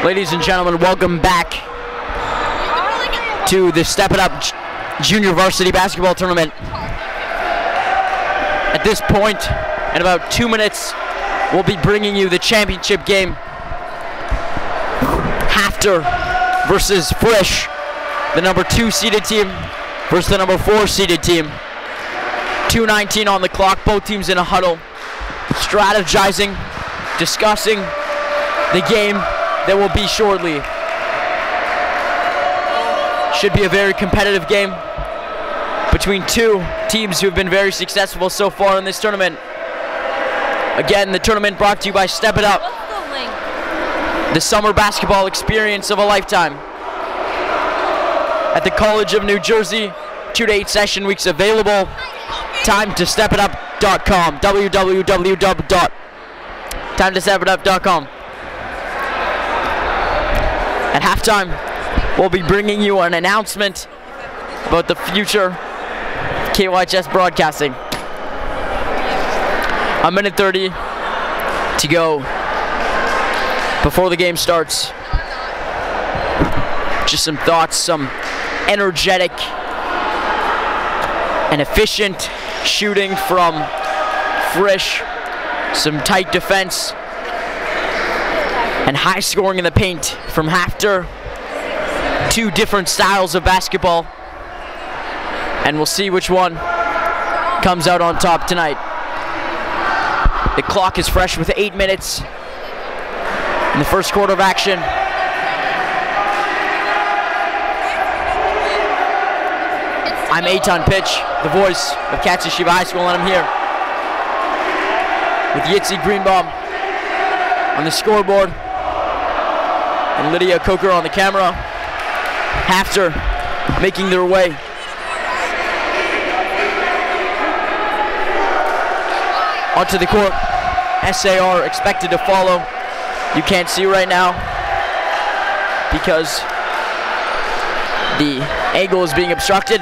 Ladies and gentlemen, welcome back to the Step It Up Junior Varsity Basketball Tournament. At this point, in about 2 minutes, we'll be bringing you the championship game. HAFTR versus Frisch, the number 2 seeded team versus the number 4 seeded team. 2:19 on the clock, both teams in a huddle, strategizing, discussing the game that will be shortly. Should be a very competitive game between two teams who have been very successful so far in this tournament. Again, the tournament brought to you by Step It Up, the summer basketball experience of a lifetime. At the College of New Jersey, 2 to 8 session weeks available. Time to stepitup.com, www.timetostepitup.com. At halftime, we'll be bringing you an announcement about the future of KYHS broadcasting. 1 minute 30 to go before the game starts. Just some thoughts, some energetic and efficient shooting from Frisch, some tight defense, and high scoring in the paint from HAFTR. Two different styles of basketball, and we'll see which one comes out on top tonight. The clock is fresh with 8 minutes in the first quarter of action. I'm Eitan Pitch, the voice of KYHS JV High School, and I'm here with Yitzi Greenbaum on the scoreboard and Lydia Coker on the camera. HAFTR making their way. Onto the court. SAR expected to follow. You can't see right now because the angle is being obstructed.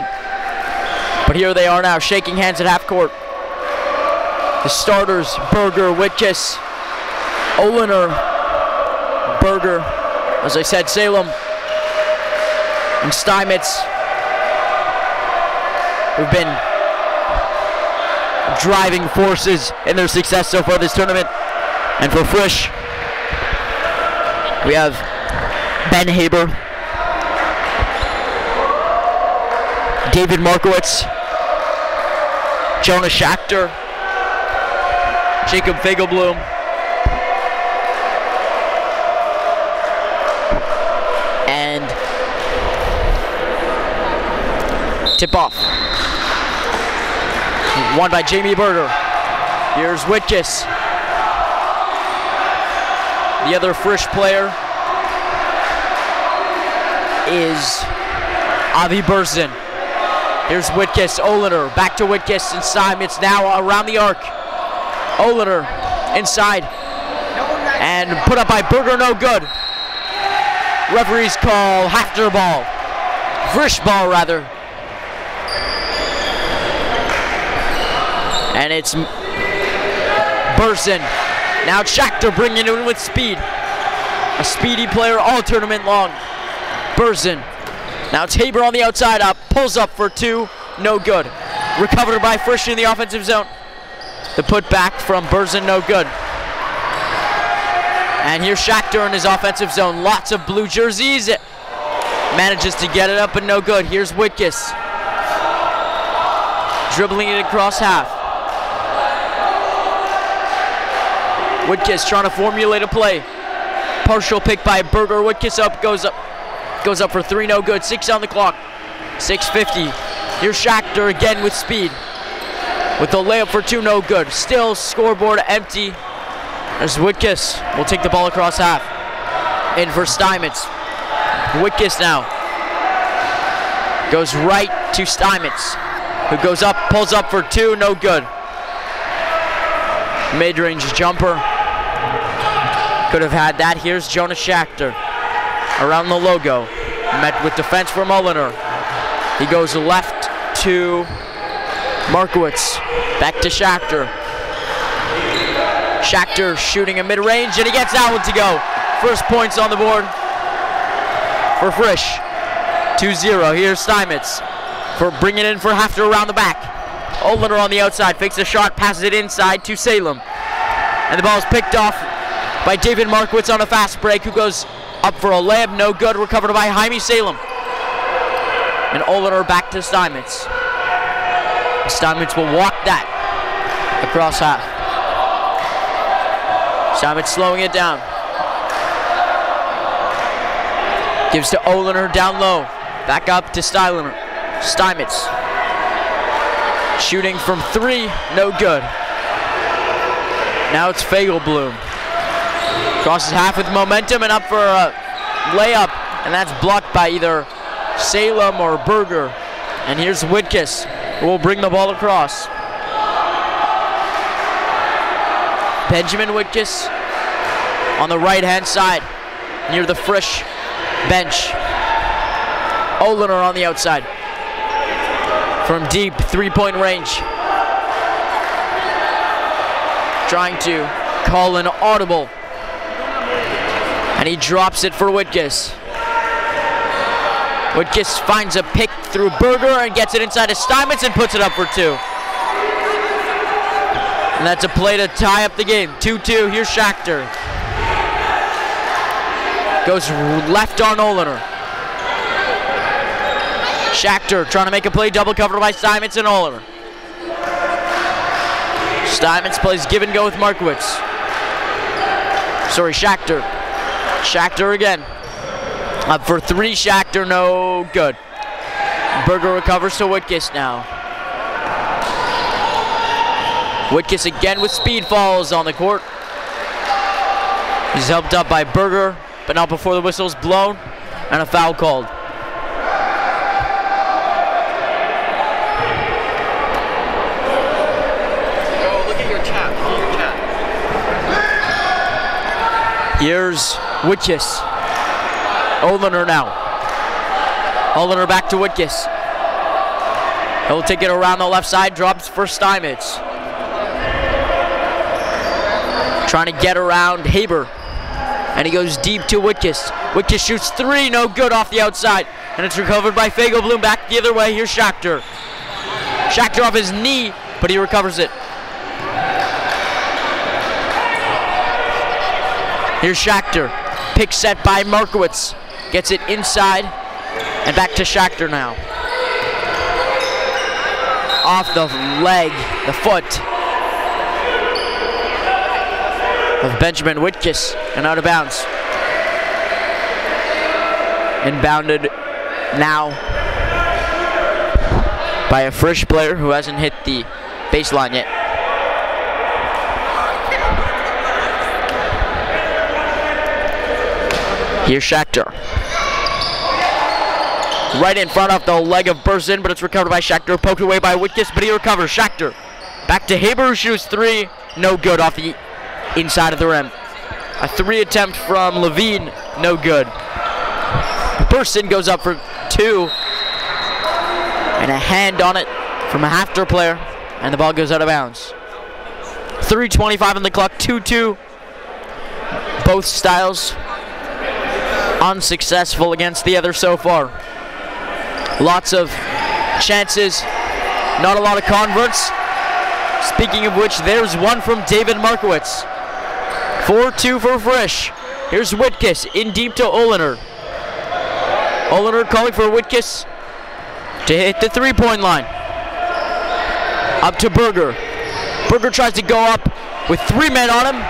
But here they are now, shaking hands at half court. The starters, Berger, Whitkiss, Oliner, Berger, as I said, Salem, and Steinmetz, who've been driving forces in their success so far this tournament. And for Frisch, we have Ben Haber, David Markowitz, Jonah Schachter, Jacob Figelblum, and tip-off. Won by Jamie Berger. Here's Whitkiss. The other Frisch player is Avi Burson. Here's Whitkiss, Oliner, back to Whitkiss and Steinmetz now around the arc. Oliner inside and put up by Berger, no good. Referees call HAFTR ball, Frisch ball rather. And it's Burson. Now Schachter bringing it in with speed. A speedy player all tournament long. Burson. Now it's Haber on the outside up, pulls up for 2, no good. Recovered by Frisch in the offensive zone. The putback from Burson, no good. And here's Schachter in his offensive zone. Lots of blue jerseys. Manages to get it up, but no good. Here's Whitkiss. Dribbling it across half. Whitkiss trying to formulate a play. Partial pick by Berger. Whitkiss goes up for 3, no good. 6 on the clock. 6:50. Here's Schachter again with speed. With the layup for 2, no good. Still scoreboard empty. There's Whitkiss. Will take the ball across half. In for Steinmetz. Whitkiss now. Goes right to Steinmetz, who goes up, pulls up for 2, no good. Mid-range jumper. Could have had that. Here's Jonah Schachter around the logo. Met with defense from Oliner. He goes left to Markowitz. Back to Schachter. Schachter shooting a mid-range, and he gets that one to go. First points on the board for Frisch. 2-0. Here's Steinmetz for bringing in for HAFTR around the back. Oliner on the outside, fakes a shot, passes it inside to Salem. And the ball is picked off by David Markowitz on a fast break, who goes up for a layup, no good, recovered by Jaime Salem. And Oliner back to Steinmetz. Steinmetz will walk that across half. Steinmetz slowing it down. Gives to Oliner down low. Back up to Steinmetz. Shooting from 3, no good. Now it's Fagelblum. Crosses half with momentum and up for a layup, and that's blocked by either Salem or Berger. And here's Whitkus, who will bring the ball across. Benjamin Whitkus on the right-hand side, near the Frisch bench. Oliner on the outside. From deep, 3-point range. Trying to call an audible. And he drops it for Whitkus. Whitkus finds a pick through Berger and gets it inside of Steinmetz and puts it up for 2. And that's a play to tie up the game. 2-2, here's HAFTR. Goes left on Oliner. HAFTR trying to make a play, double covered by Steinmetz and Oliner. Steinmetz plays give and go with Markowitz. Sorry, HAFTR. HAFTR again. Up for 3, HAFTR, no good. Berger recovers to Whitkus now. Whitkus again with speed, falls on the court. He's helped up by Berger, but not before the whistle's blown and a foul called. Here's Whitkus. Oliner now. Oliner back to Whitkus. He'll take it around the left side, drops for Steinmetz. Trying to get around Haber. And he goes deep to Whitkus. Whitkus shoots 3, no good off the outside. And it's recovered by Fagelblum back the other way. Here's HAFTR. HAFTR off his knee, but he recovers it. Here's HAFTR. Pick set by Markowitz. Gets it inside and back to HAFTR now. Off the leg, the foot of Benjamin Whitkus and out of bounds. Inbounded now by a Frisch player who hasn't hit the baseline yet. Here's HAFTR. Right in front of the leg of Burson, but it's recovered by HAFTR. Poked away by Whitkus, but he recovers. HAFTR. Back to Haber, who shoots 3. No good off the inside of the rim. A 3 attempt from Levine. No good. Burson goes up for 2. And a hand on it from a HAFTR player. And the ball goes out of bounds. 3:25 on the clock. 2-2. Both styles unsuccessful against the other so far. Lots of chances, not a lot of converts. Speaking of which, there's one from David Markowitz. 4-2 for Frisch. Here's Whitkus in deep to Oliner. Oliner calling for Whitkus to hit the 3-point line. Up to Berger. Berger tries to go up with 3 men on him.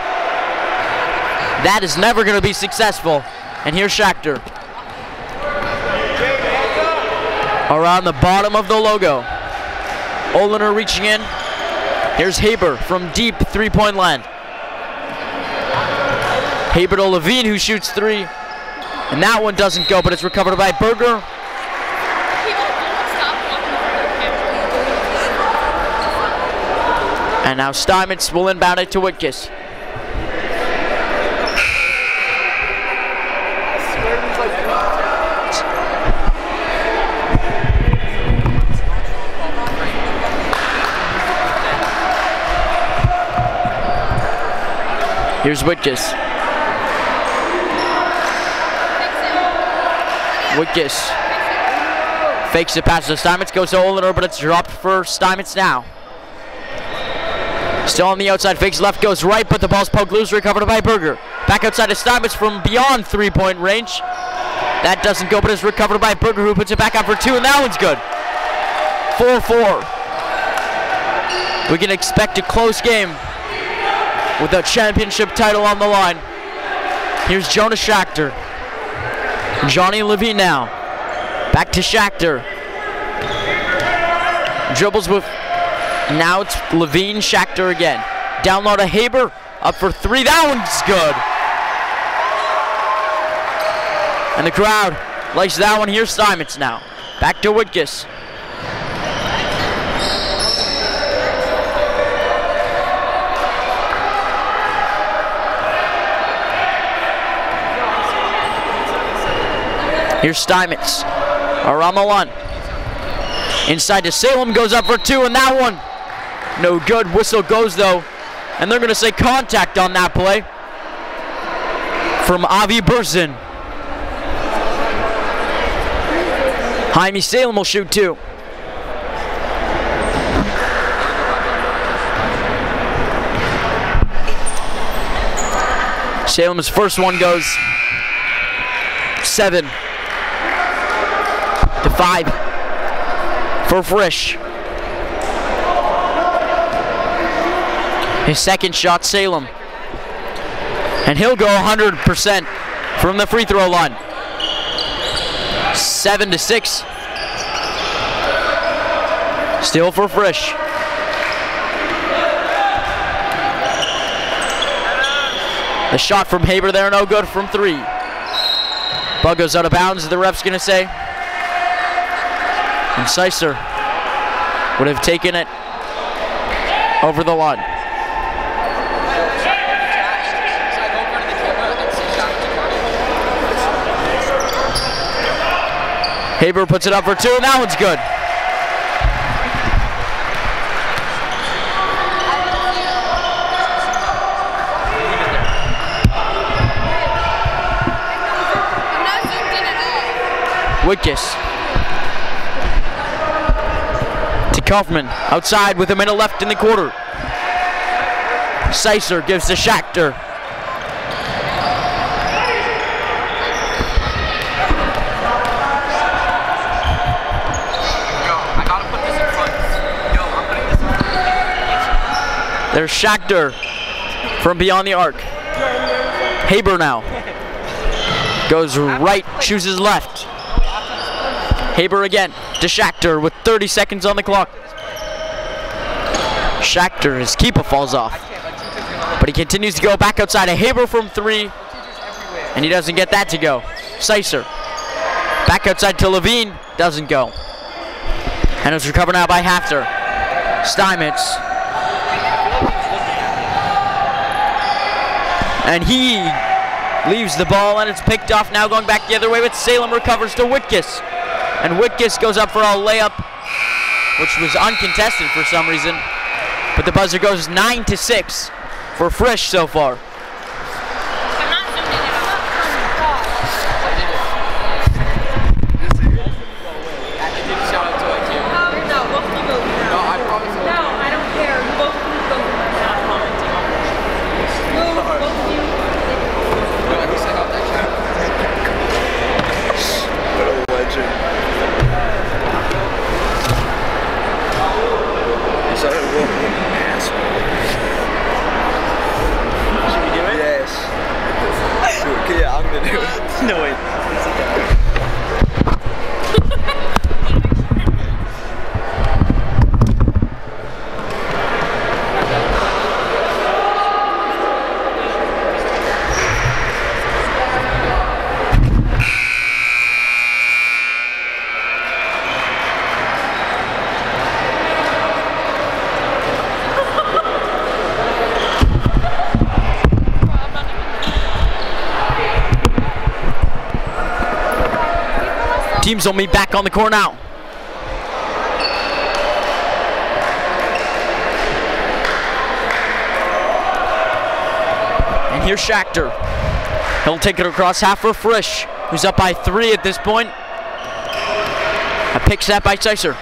That is never going to be successful. And here's HAFTR. Around the bottom of the logo. Oliner reaching in. Here's Haber from deep 3-point land. Haber to Levine, who shoots 3. And that one doesn't go, but it's recovered by Berger. And now Steinmetz will inbound it to Whitkus. Here's Whitkus. Wittges fakes it past the Steinmetz, goes to Oliver, but it's dropped for Steinmetz now. Still on the outside, fakes left, goes right, but the ball's poked loose, recovered by Berger. Back outside to Steinmetz from beyond three-point range. That doesn't go, but it's recovered by Berger, who puts it back out for two, and that one's good. 4-4. We can expect a close game with a championship title on the line. Here's Jonas Schachter. Johnny Levine now. Back to Schachter. Dribbles with, now it's Levine, Schachter again. Down low to Haber, up for three, that one's good. And the crowd likes that one. Here's Steinmetz now. Back to Wittges. Here's Steinmetz around the line. Inside to Salem, goes up for two, and that one no good. Whistle goes though, and they're going to say contact on that play from Avi Burson. Jaime Salem will shoot two. Salem's first one goes 7-5 for Frisch. His second shot, Salem. And he'll go 100% from the free throw line. 7-6. Still for Frisch. The shot from Haber there, no good from three. Ball goes out of bounds, the ref's gonna say. And Seisser would have taken it over the line. Haber puts it up for two, and that one's good. Wittges to Kaufman, outside with a minute left in the quarter. Seisser gives to Schachter. There's Schachter from beyond the arc. Haber now goes right, chooses left. Haber again to Schachter with 30 seconds on the clock. Schachter, his keeper falls off, but he continues to go back outside to Haber from three, and he doesn't get that to go. Seisser back outside to Levine, doesn't go. And it's recovered now by HAFTR. Steinmetz. And he leaves the ball, and it's picked off now, going back the other way, but Salem recovers to Wittges. And Wittges goes up for a layup, which was uncontested for some reason. But the buzzer goes 9-6 for Frisch so far. No way. Teams will meet back on the court now. And here's Schachter. He'll take it across half for Frisch, who's up by 3 at this point. A pick set by Sicer.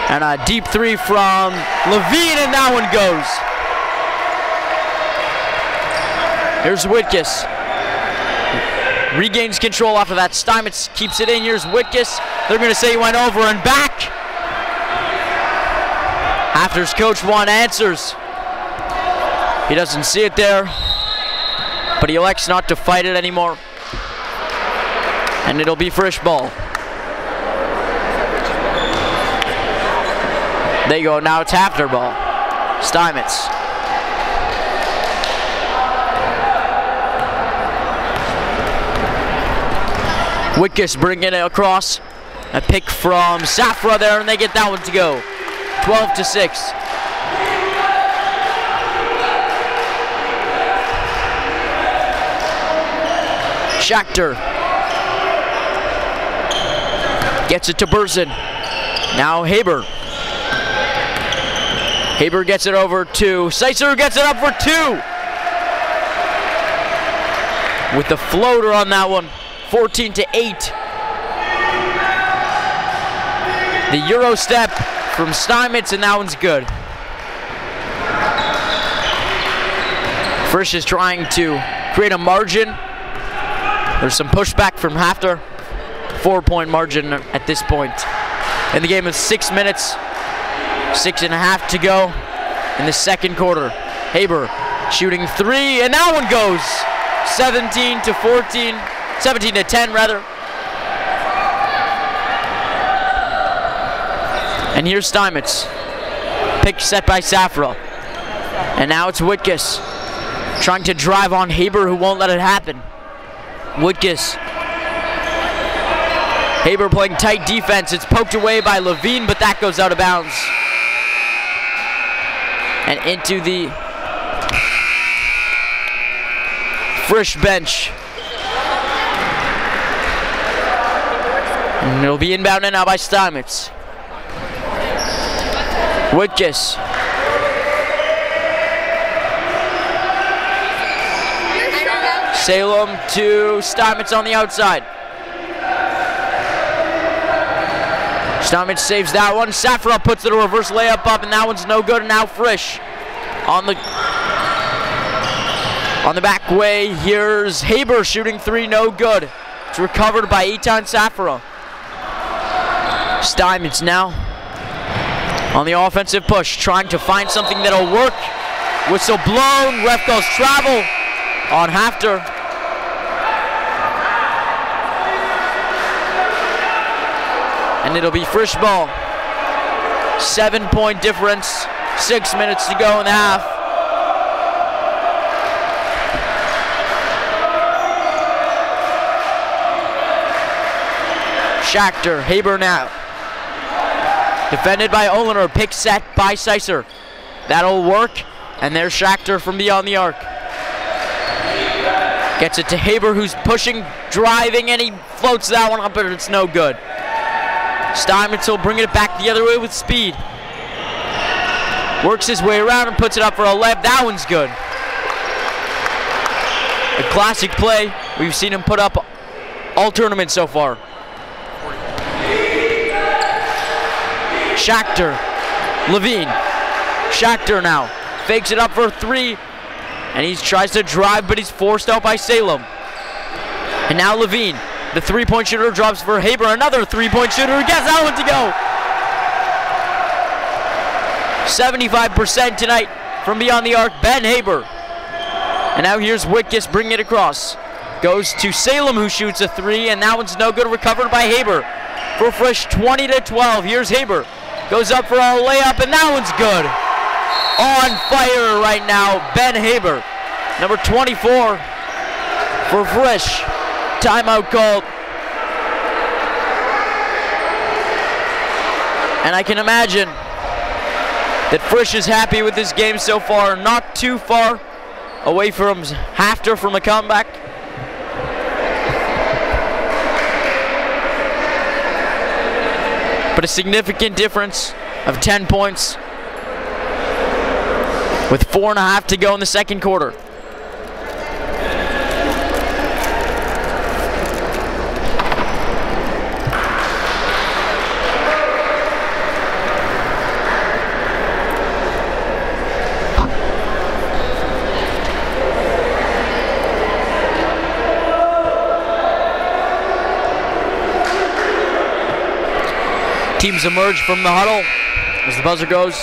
And a deep three from Levine, and that one goes. Here's Whitkus. Regains control after that. Steinmetz keeps it in. Here's Whitkus. They're going to say he went over and back. HAFTR's coach Juan answers. He doesn't see it there, but he elects not to fight it anymore. And it'll be Frisch ball. There you go, now it's HAFTR ball. Steinmetz. Whitkus bringing it across. A pick from Safra there, and they get that one to go. 12-6. HAFTR gets it to Burson. Now Haber. Haber gets it over to Sicer, gets it up for 2. With the floater on that one, 14-8. The Euro step from Steinmetz, and that one's good. Frisch is trying to create a margin. There's some pushback from HAFTR. 4-point margin at this point. In the game of 6 minutes, 6.5 to go in the second quarter. Haber shooting 3, and that one goes. 17-10 rather. And here's Steinmetz. Pick set by Safra. And now it's Whitkus trying to drive on Haber, who won't let it happen. Whitkus. Haber playing tight defense. It's poked away by Levine, but that goes out of bounds. And into the Frisch bench. And it'll be inbounded now by Steinmetz. Whitkus. Salem to Steinmetz on the outside. Steinmetz saves that one. Safra puts it a reverse layup up, and that one's no good. And now Frisch on the back way. Here's Haber shooting 3, no good. It's recovered by Eitan Safra. Steinmetz now on the offensive push, trying to find something that'll work. Whistle blown. Ref goes travel on HAFTR. And it'll be Frisch ball. 7-point difference. 6 minutes to go in the half. HAFTR, Haber now. Defended by Olener, pick set by Sicer. That'll work, and there's HAFTR from beyond the arc. Gets it to Haber, who's pushing, driving, and he floats that one up, but it's no good. Steinmetz will bring it back the other way with speed. Works his way around and puts it up for a layup. That one's good. A classic play. We've seen him put up all tournament so far. HAFTR, Levine. HAFTR now fakes it up for 3, and he tries to drive, but he's forced out by Salem. And now Levine, the 3-point shooter, drops for Haber. Another 3-point shooter who gets that one to go. 75% tonight from beyond the arc, Ben Haber. And now here's Whitkus bringing it across. Goes to Salem, who shoots a 3, and that one's no good. Recovered by Haber. For Frisch, 20-12. Here's Haber. Goes up for a layup, and that one's good. On fire right now, Ben Haber. Number 24 for Frisch. Timeout called. And I can imagine that Frisch is happy with this game so far. Not too far away from HAFTR from a comeback. But a significant difference of 10 points with 4.5 to go in the second quarter. Teams emerge from the huddle as the buzzer goes.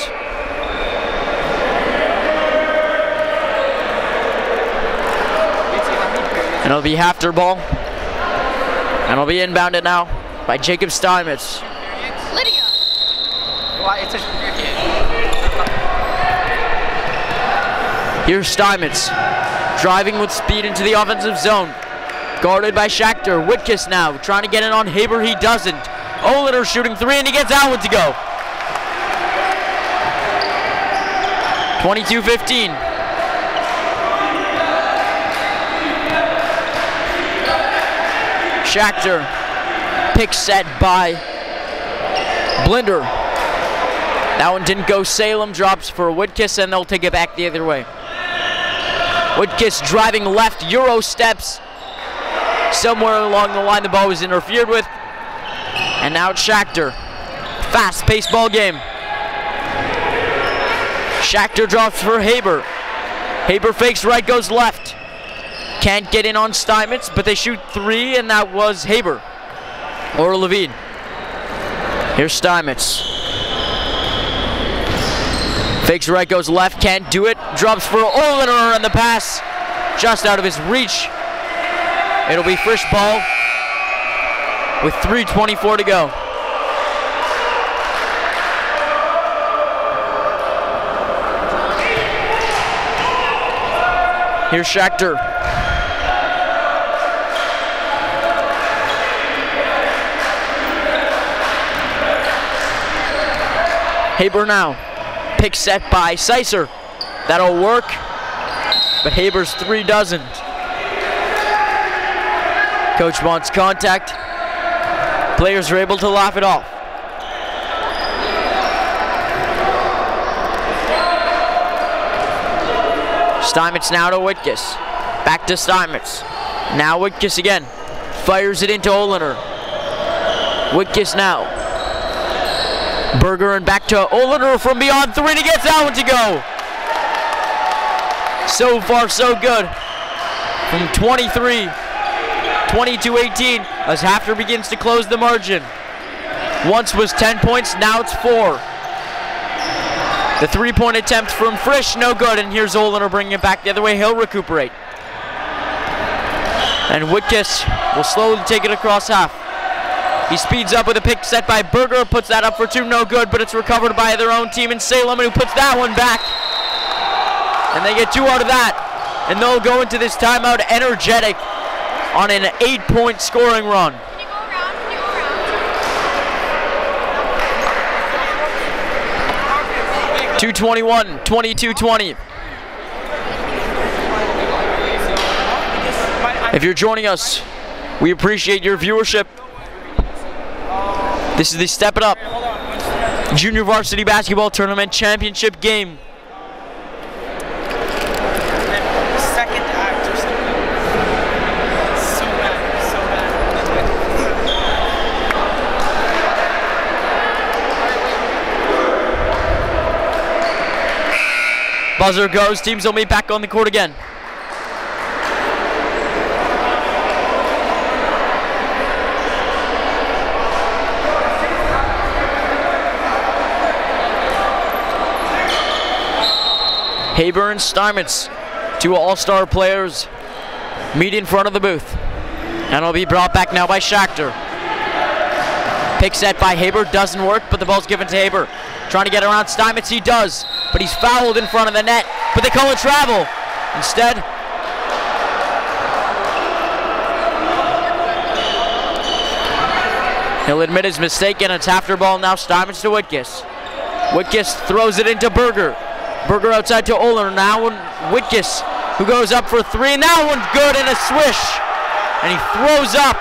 And it'll be HAFTR ball. And it'll be inbounded now by Jacob Steinmetz. Lydia. Here's Steinmetz driving with speed into the offensive zone. Guarded by HAFTR. Whitkiss now trying to get it on Haber. He doesn't. Oliner shooting three and he gets that one to go. 22-15. HAFTR pick set by Blinder. That one didn't go. Salem drops for Whitkiss and they'll take it back the other way. Whitkiss driving left, Euro steps. Somewhere along the line the ball was interfered with. And now it's HAFTR. Fast-paced ball game. HAFTR drops for Haber. Haber fakes right, goes left. Can't get in on Steinmetz, but they shoot three, and that was Haber. Or Levine. Here's Steinmetz. Fakes right, goes left, can't do it. Drops for Oliner, and the pass just out of his reach. It'll be Frisch ball with 3:24 to go. Here's HAFTR. Haber now. Pick set by Sicer. That'll work, but Haber's three doesn't. Coach wants contact. Players are able to laugh it off. Steinmetz now to Whitkiss. Back to Steinmetz. Now Whitkiss again. Fires it into Oliner. Whitkiss now. Berger and back to Oliner from beyond three, and he gets that one to go. So far, so good. From 23, 22-18, as HAFTR begins to close the margin. Once was 10 points, now it's 4. The three-point attempt from Frisch, no good, and here's Oliner bringing it back the other way. He'll recuperate. And Whitkiss will slowly take it across half. He speeds up with a pick set by Berger, puts that up for two, no good, but it's recovered by their own team in Salem, who puts that one back. And they get two out of that, and they'll go into this timeout energetic on an 8-point scoring run. 2:21, 22-20. If you're joining us, we appreciate your viewership. This is the Step It Up Junior Varsity Basketball Tournament Championship game. Second act or something. So bad, so bad. Buzzer goes, teams will meet back on the court again. Haber and Steinmetz, two all-star players, meet in front of the booth. And it'll be brought back now by HAFTR. Pick set by Haber, doesn't work, but the ball's given to Haber. Trying to get around Steinmetz, he does, but he's fouled in front of the net, but they call it travel. Instead, he'll admit his mistake, and it's HAFTR ball now. Steinmetz to Whitkiss. Whitkiss throws it into Berger. Berger outside to Oliner. Now Whitkiss, who goes up for three, and that one's good, and a swish. And he throws up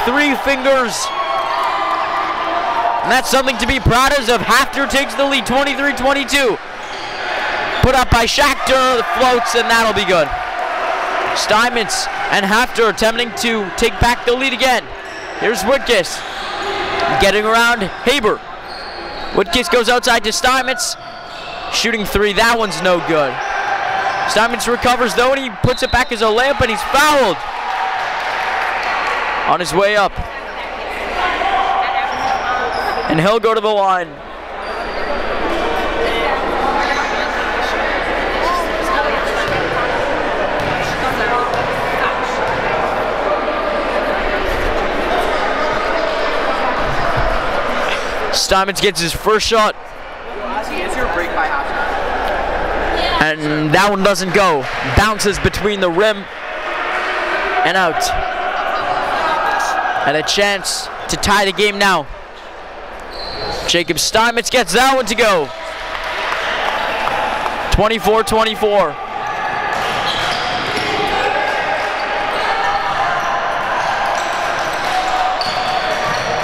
3 fingers. And that's something to be proud of. HAFTR takes the lead, 23-22. Put up by HAFTR, the floats, and that'll be good. Steinmetz and HAFTR attempting to take back the lead again. Here's Whitkiss getting around Haber. Whitkiss goes outside to Steinmetz. Shooting 3, that one's no good. Steinmetz recovers though, and he puts it back as a layup, and he's fouled on his way up. and he'll go to the line. Steinmetz gets his first shot. And that one doesn't go. Bounces between the rim and out. And a chance to tie the game now. Jacob Steinmetz gets that one to go. 24-24.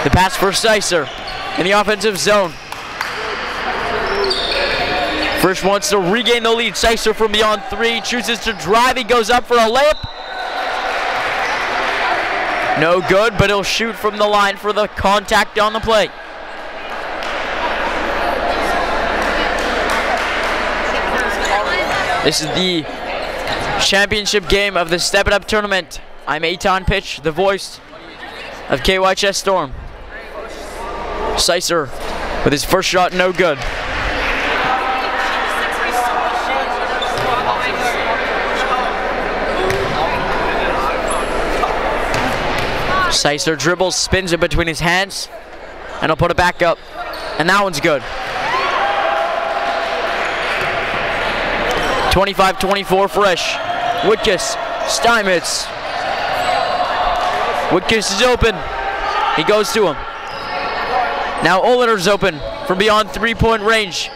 The pass for Sicer in the offensive zone. Frisch wants to regain the lead. Sicer from beyond three, chooses to drive. He goes up for a layup. No good, but he'll shoot from the line for the contact on the play. This is the championship game of the Step It Up tournament. I'm Eitan Pitch, the voice of KYHS Storm. Sicer with his first shot, no good. Sicer dribbles, spins it between his hands, and he'll put it back up. And that one's good. 25-24 Frisch. Whitkus, Steinmetz. Whitkus is open. He goes to him. Now Oliner's open from beyond three-point range.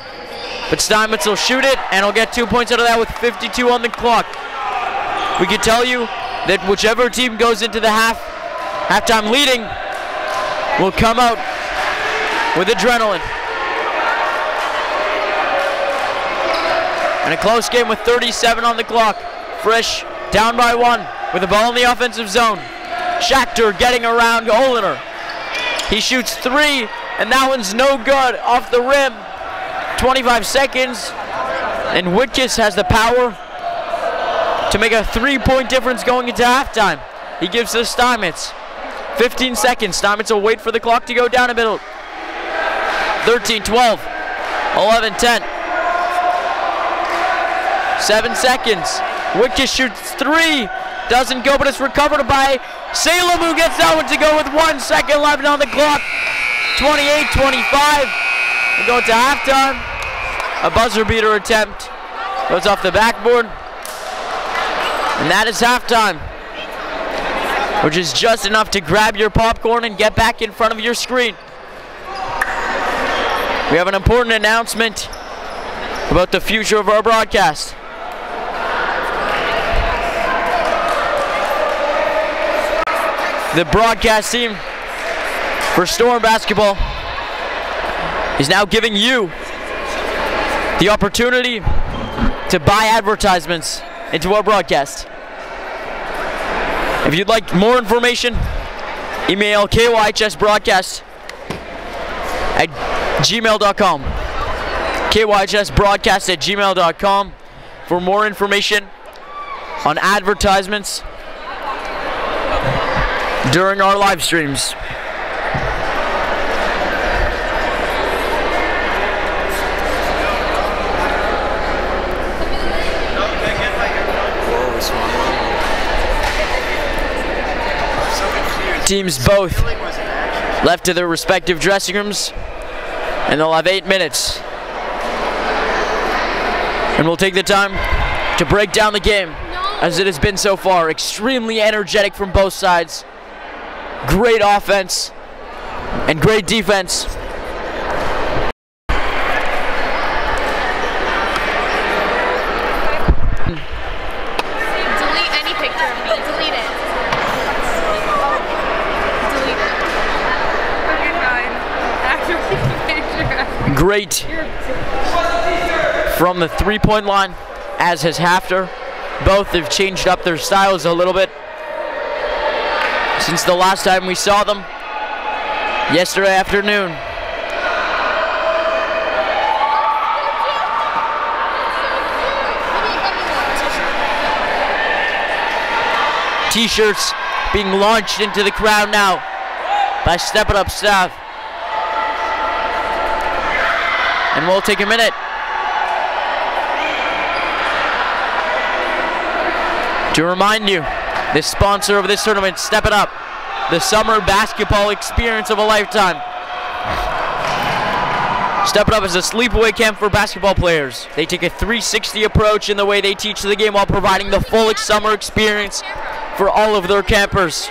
But Steinmetz will shoot it, and he'll get 2 points out of that with 52 on the clock. We can tell you that whichever team goes into the halftime leading will come out with adrenaline. And a close game with 37 on the clock. Frisch down by one with the ball in the offensive zone. HAFTR getting around Oliner. He shoots three, and that one's no good off the rim. 25 seconds, and Whitkus has the power to make a 3-point difference going into halftime. He gives to Steinmetz. 15 seconds. Steinmetz will wait for the clock to go down a bit. 13, 12, 11, 10. 7 seconds. Whitkus shoots three. Doesn't go, but it's recovered by Salem, who gets that one to go with 1 second left on the clock. 28-25. We go to halftime. A buzzer beater attempt goes off the backboard. And that is halftime, which is just enough to grab your popcorn and get back in front of your screen. We have an important announcement about the future of our broadcast. The broadcast team for Storm Basketball is now giving you the opportunity to buy advertisements into our broadcast. If you'd like more information, email kyhsbroadcast@gmail.com. kyhsbroadcast@gmail.com for more information on advertisements during our live streams. Teams both left to their respective dressing rooms, and they'll have 8 minutes. And we'll take the time to break down the game as it has been so far. Extremely energetic from both sides. Great offense and great defense. Delete any picture of me. Delete it. Delete it. Okay, fine. After the picture. Great from the three-point line, as has HAFTR. Both have changed up their styles a little bit since the last time we saw them yesterday afternoon. T-shirts being launched into the crowd now by Step It Up staff. And we'll take a minute to remind you, the sponsor of this tournament, Step It Up, the summer basketball experience of a lifetime. Step It Up is a sleepaway camp for basketball players. They take a 360 approach in the way they teach the game while providing the full summer experience for all of their campers.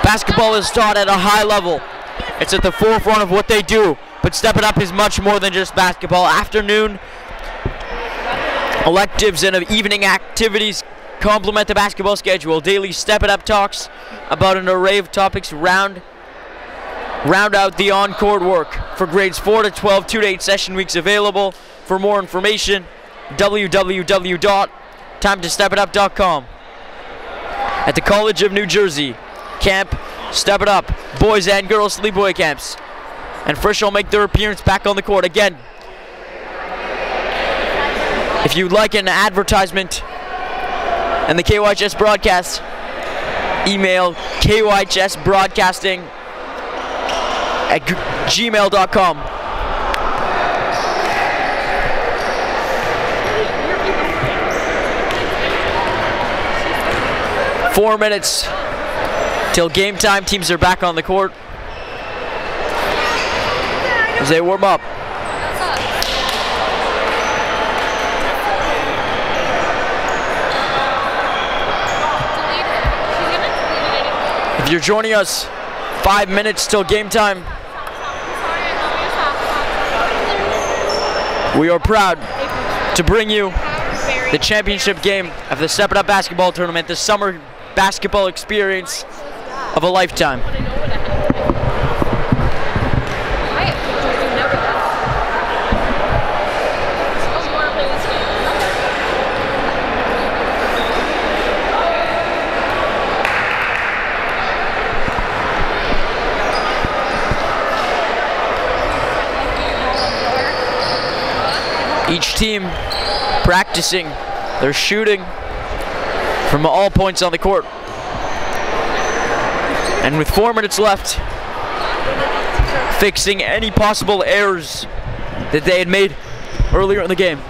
Basketball is taught at a high level. It's at the forefront of what they do, but Step It Up is much more than just basketball. Afternoon electives and evening activities complement the basketball schedule. Daily Step It Up talks about an array of topics round out the on-court work. For grades 4 to 12, 2 to 8 session weeks available. For more information, www.timetostepitup.com. At the College of New Jersey, Camp Step It Up, boys and girls sleepaway camps. And Frisch will make their appearance back on the court again. If you'd like an advertisement and the KYHS broadcast, email kyhsbroadcasting@gmail.com. Four minutes till game time. Teams are back on the court as they warm up. If you're joining us, 5 minutes till game time. We are proud to bring you the championship game of the Step It Up basketball tournament, the summer basketball experience of a lifetime. Each team practicing their shooting from all points on the court. And with 4 minutes left, fixing any possible errors that they had made earlier in the game.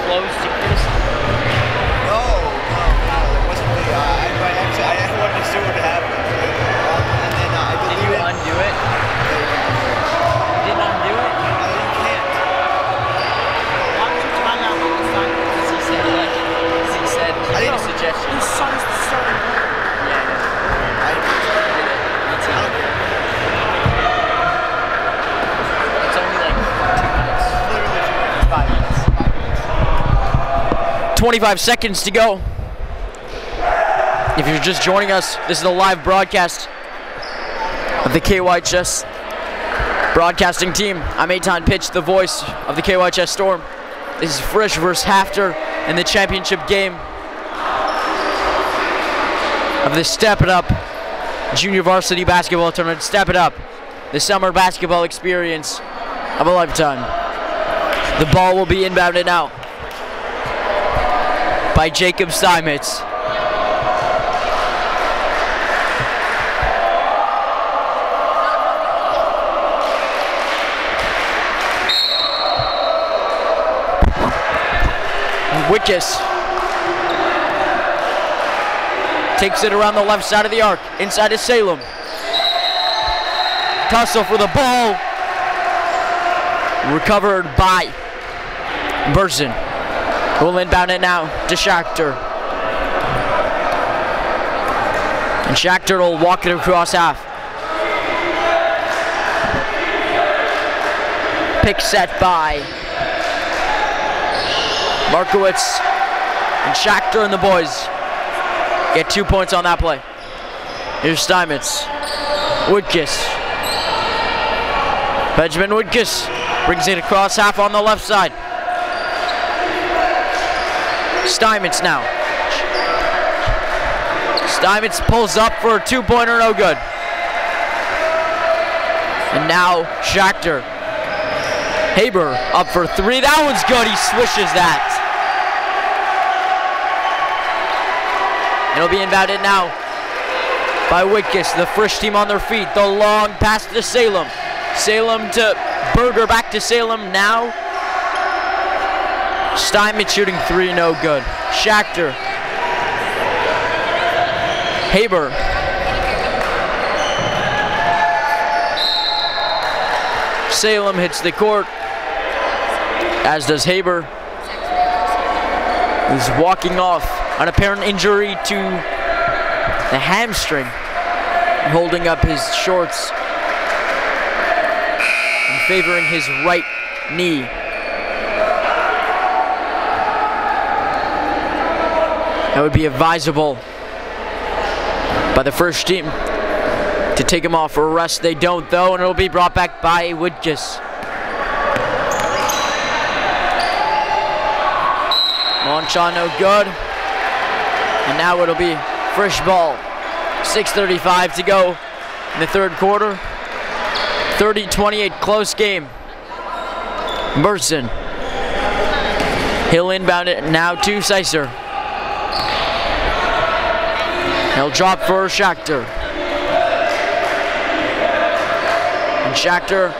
close to Chris? No, it wasn't me. I wanted to see what happened. And then I Did you undo it? You didn't undo it? You can't. Why would you time out with the sign? He said, like, he said, he made a suggestion. His son is the starting player. Yeah, I know. Me too. It's only like 2 minutes. Literally 5 minutes. 25 seconds to go. If you're just joining us, this is a live broadcast of the KYHS broadcasting team. I'm Eitan Pitch, the voice of the KYHS Storm. This is Frisch versus HAFTR in the championship game of the Step It Up Junior Varsity Basketball Tournament. Step It Up, the summer basketball experience of a lifetime. The ball will be inbounded now by Jacob Steinmetz. HAFTR takes it around the left side of the arc, inside is Salem. Tussle for the ball. Recovered by Burson. We'll inbound it now to HAFTR. And HAFTR will walk it across half. Pick set by Markowitz, and HAFTR and the boys get 2 points on that play. Here's Steinmetz. Woodkiss. Benjamin Woodkiss brings it across half on the left side. Steinmetz now. Steinmetz pulls up for a 2-pointer, no good. And now HAFTR. Haber up for 3. That one's good. He swishes that. It'll be inbounded now by Woodkiss. The Frisch team on their feet. The long pass to Salem. Salem to Berger. Back to Salem now. Steinmetz shooting 3, no good. HAFTR. Haber. Salem hits the court, as does Haber, who's walking off. An apparent injury to the hamstring, holding up his shorts and favoring his right knee. That would be advisable by the Frisch team to take him off for a rest. They don't though, and it'll be brought back by Woodkiss. Long shot, no good. And now it'll be Frisch ball. 6:35 to go in the third quarter. 30-28, close game. Burson. He'll inbound it now to Sicer. He'll drop for HAFTR. And HAFTR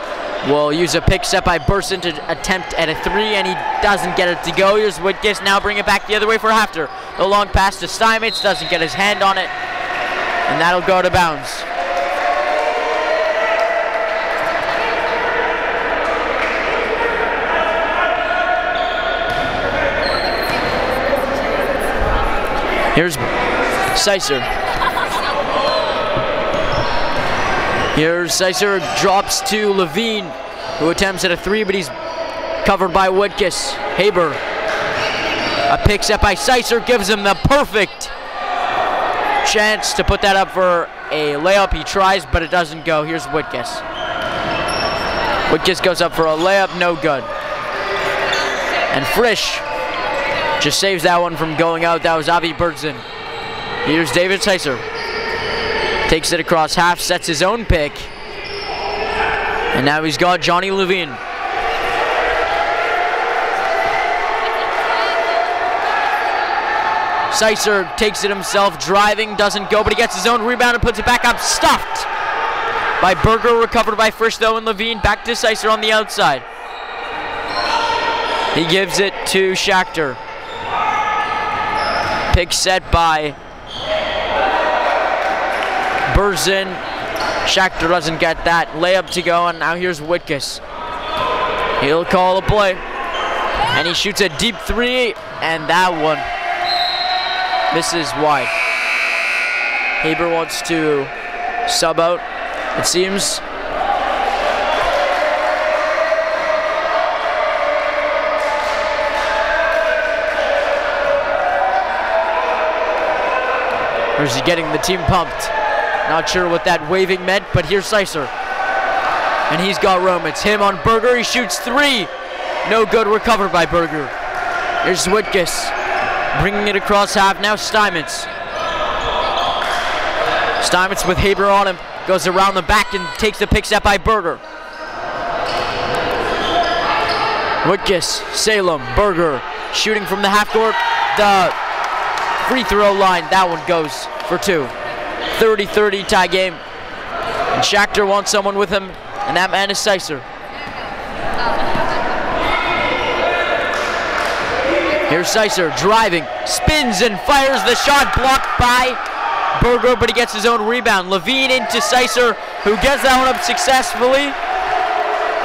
will use a pick set by Burson to attempt at a 3, and he doesn't get it to go. Here's Woodkiss now, bring it back the other way for HAFTR. The long pass to Steinmetz, doesn't get his hand on it, and that'll go to bounds. Here's Sicer. Here's Sicer, drops to Levine, who attempts at a 3, but he's covered by Woodkiss. Haber. A pick set by Sicer gives him the perfect chance to put that up for a layup. He tries, but it doesn't go. Here's Woodkiss. Woodkiss goes up for a layup, no good. And Frisch just saves that one from going out. That was Avi Burson. Here's David Sicer. Takes it across half, sets his own pick. And now he's got Johnny Levine. Sicer takes it himself, driving, doesn't go, but he gets his own rebound and puts it back up. Stuffed by Berger, recovered by Frisch though, and Levine back to Sicer on the outside. He gives it to HAFTR. Pick set by Burzin. HAFTR doesn't get that. Layup to go, and now here's HAFTR. He'll call a play. And he shoots a deep three, and that one misses wide. Haber wants to sub out, it seems. Or is he getting the team pumped? Not sure what that waving meant, but here's Sicer. And he's got room. It's him on Berger. He shoots three. No good. Recovered by Berger. Here's HAFTR bringing it across half. Now Steinmetz. Steinmetz with Haber on him. Goes around the back and takes the pick set by Berger. HAFTR, Salem, Berger shooting from the half court. The free throw line. That one goes for two. 30-30 tie game. And HAFTR wants someone with him, and that man is Sicer. Here's Sicer driving, spins and fires the shot, blocked by Berger, but he gets his own rebound. Levine into Sicer, who gets that one up successfully.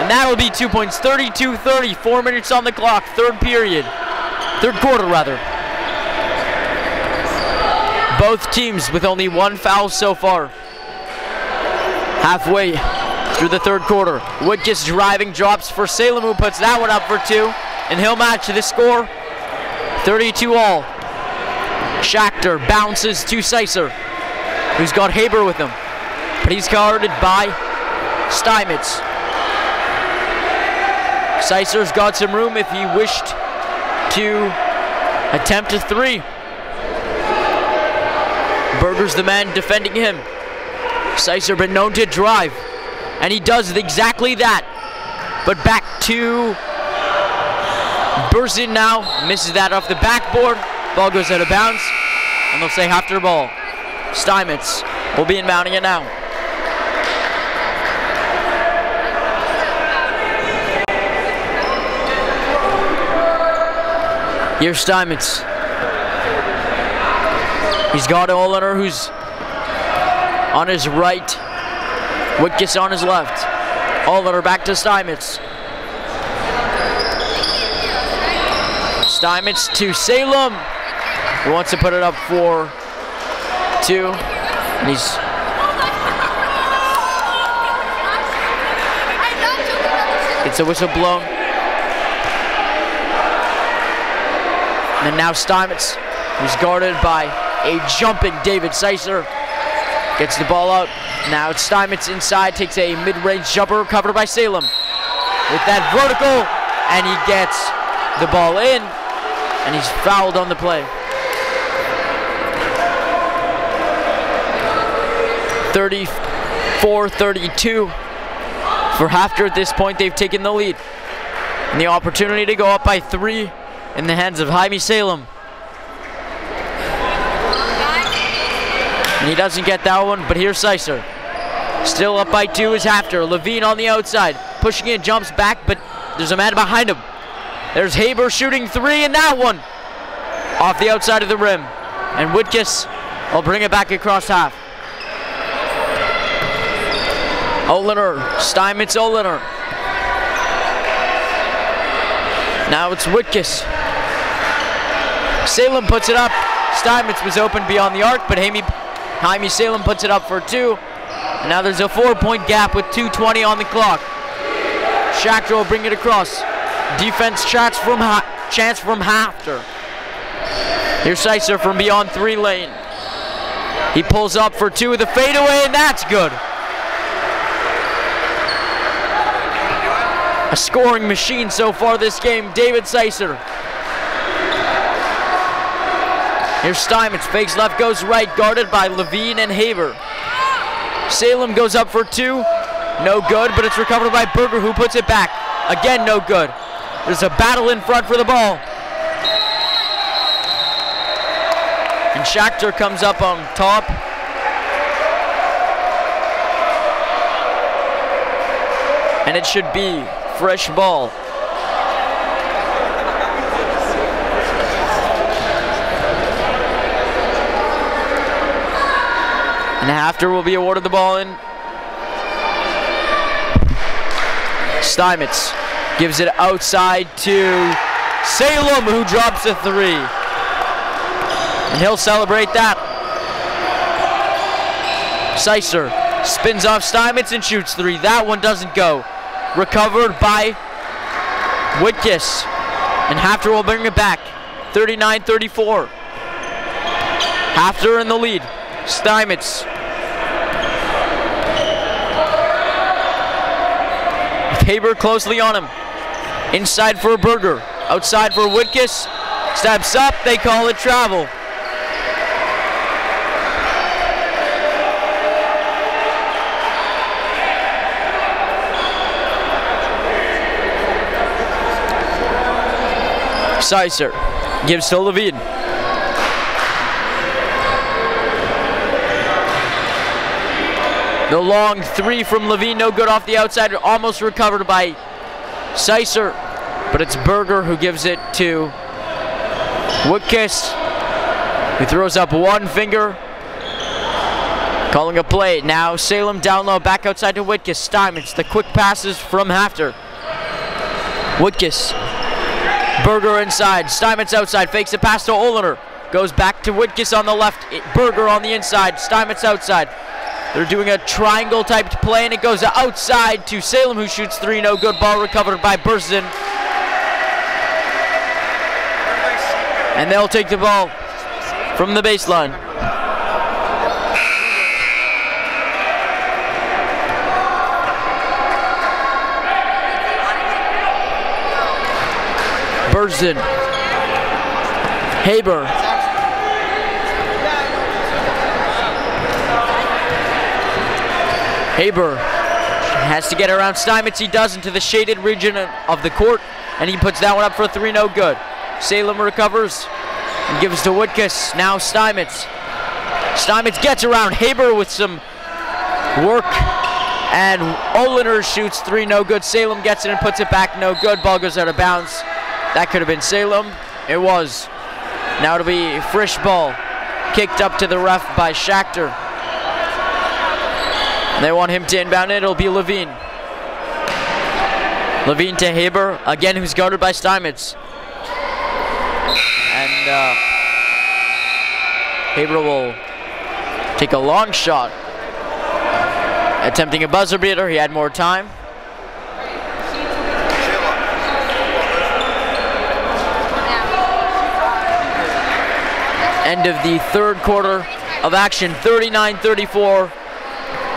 And that'll be 2 points, 32-30, 4 minutes on the clock, third quarter rather. Both teams with only one foul so far. Halfway through the third quarter. HAFTR driving, drops for Salem, who puts that one up for two, and he'll match the score. 32 all. HAFTR bounces to Sicer, who's got Haber with him, but he's guarded by Steinmetz. Sicer's got some room if he wished to attempt a three. Berger's the man defending him. Sicer been known to drive, and he does exactly that. But back to Burzin now, misses that off the backboard. Ball goes out of bounds, and they'll say HAFTR ball. Steinmetz will be inbounding it now. Here's Steinmetz. He's got Olener, who's on his right. HAFTR on his left. Olener back to Steinmetz. Steinmetz to Salem, who wants to put it up for two. And he's gets a whistle blown. And now Steinmetz, who's guarded by a jumping David Sicer, gets the ball out. Now it's Steinmetz inside, takes a mid-range jumper, covered by Salem with that vertical, and he gets the ball in, and he's fouled on the play. 34-32 for HAFTR at this point. They've taken the lead, and the opportunity to go up by three in the hands of Jaime Salem. And he doesn't get that one, but here's Sicer. Still up by two is HAFTR. Levine on the outside, pushing in, jumps back, but there's a man behind him. There's Haber shooting three, and that one off the outside of the rim. And HAFTR will bring it back across half. Olener, Steinmetz, Olener. Now it's HAFTR. Salem puts it up. Steinmetz was open beyond the arc, but Jaime Salem puts it up for two. And now there's a 4-point gap with 2:20 on the clock. HAFTR will bring it across. Defense chance from HAFTR. Here's Sicer from beyond three lane. He pulls up for two with a fadeaway, and that's good. A scoring machine so far this game, David Sicer. Here's Steinmetz, fakes left, goes right, guarded by Levine and Haber. Salem goes up for two, no good, but it's recovered by Berger, who puts it back. Again, no good. There's a battle in front for the ball. And HAFTR comes up on top. And it should be Frisch ball. And HAFTR will be awarded the ball in. Steinmetz gives it outside to Salem, who drops a 3. And he'll celebrate that. Seisser spins off Steinmetz and shoots 3. That one doesn't go. Recovered by Whitkiss. And HAFTR will bring it back. 39-34. HAFTR in the lead. Steinmetz. Haber closely on him. Inside for Berger. Outside for Whitkiss. Steps up. They call it travel. Seisser gives to Levine. The long 3 from Levine, no good off the outside, almost recovered by Seisser, but it's Berger who gives it to Whitkiss, who throws up one finger, calling a play. Now Salem down low, back outside to Whitkiss. Steinmetz, the quick passes from HAFTR. Whitkiss. Berger inside, Steinmetz outside, fakes a pass to Olener. Goes back to Whitkiss on the left, Berger on the inside, Steinmetz outside. They're doing a triangle type play and it goes outside to Salem, who shoots 3, no good. Ball recovered by Burson. And they'll take the ball from the baseline. Burson. Haber. Haber has to get around Steinmetz. He does into the shaded region of the court, and he puts that one up for 3, no good. Salem recovers and gives to Whitkiss. Now Steinmetz. Steinmetz gets around Haber with some work, and Olener shoots 3, no good. Salem gets it and puts it back, no good. Ball goes out of bounds. That could have been Salem. It was. Now it'll be Frisch ball. Kicked up to the ref by Schachter. They want him to inbound it. It'll be Levine. Levine to Haber, again, who's guarded by Steinmetz. And Haber will take a long shot. Attempting a buzzer beater. He had more time. End of the third quarter of action, 39-34.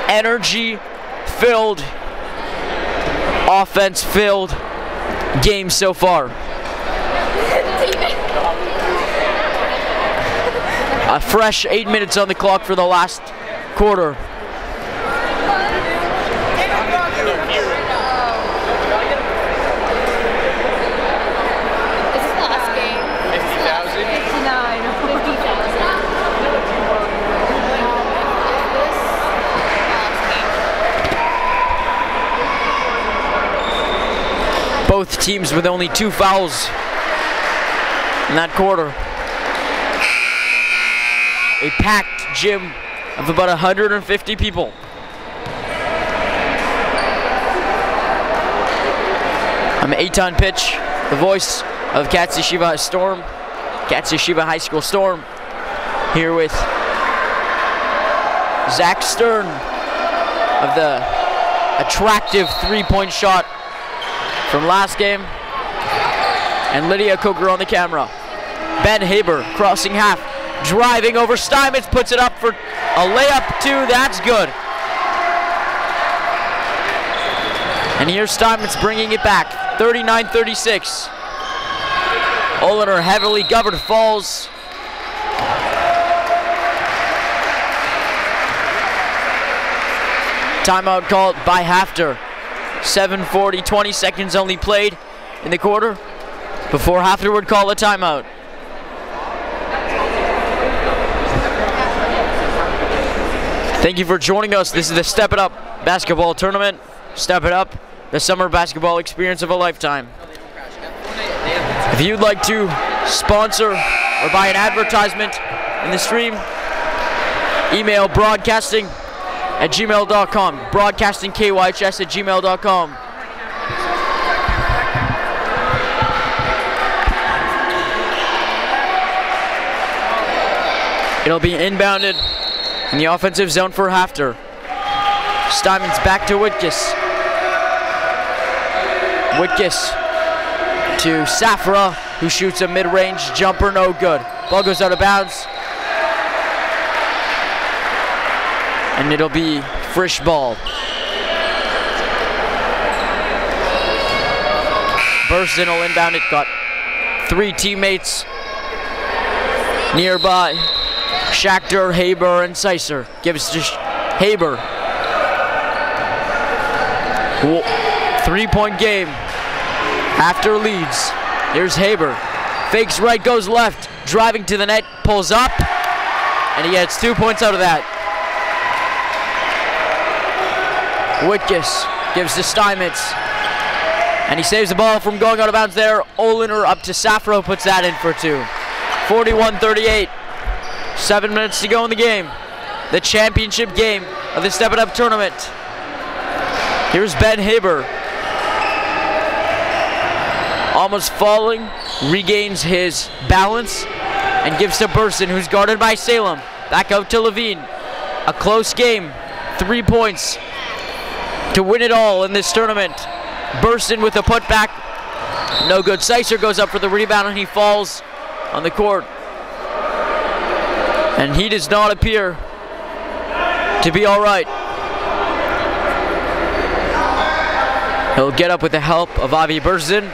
Energy-filled, offense-filled game so far. A fresh 8 minutes on the clock for the last quarter. Both teams with only 2 fouls in that quarter. A packed gym of about 150 people. I'm Eitan Pitch, the voice of Katsushima Storm, Katsushima High School Storm, here with Zak Stern of the attractive 3-point shot from last game, and Lydia Coker on the camera. Ben Haber crossing half, driving over Steinmetz, puts it up for a layup 2, that's good. And here's Steinmetz bringing it back, 39-36. Olener heavily governed, falls. Timeout called by HAFTR. 7:40, 20 seconds only played in the quarter before HAFTR would call a timeout. Thank you for joining us. This is the Step It Up basketball tournament. Step It Up, the summer basketball experience of a lifetime. If you'd like to sponsor or buy an advertisement in the stream, Email broadcasting@gmail.com. Broadcastingkyhs@gmail.com. It'll be inbounded in the offensive zone for HAFTR. Steinman's back to Whitkus. Whitkus to Safra, who shoots a mid-range jumper, no good. Ball goes out of bounds. And it'll be Frisch ball. Burston will inbound it, got 3 teammates nearby. Schachter, Haber, and Sicer. Gives to Haber. 3-point game. HAFTR leads. Here's Haber. Fakes right, goes left. Driving to the net, pulls up. And he gets 2 points out of that. Whitkus gives to Steinmetz. And he saves the ball from going out of bounds there. Oliner up to Safro, puts that in for 2. 41-38. 7 minutes to go in the game. The championship game of the Step It Up tournament. Here's Ben Haber. Almost falling, regains his balance, and gives to Burston, who's guarded by Salem. Back out to Levine. A close game. 3 points to win it all in this tournament. Burston with a putback. No good. Sicer goes up for the rebound, and he falls on the court. And he does not appear to be all right. He'll get up with the help of Avi Burston.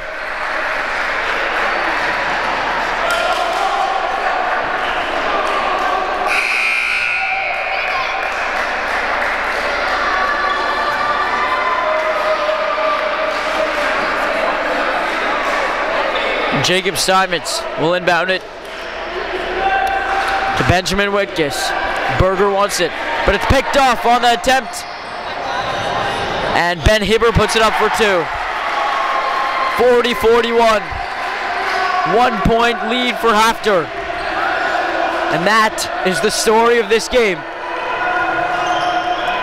Jacob Steinmetz will inbound it to Benjamin Whitkus. Berger wants it, but it's picked off on the attempt. And Ben Haber puts it up for 2. 40-41. 1 point lead for HAFTR. And that is the story of this game.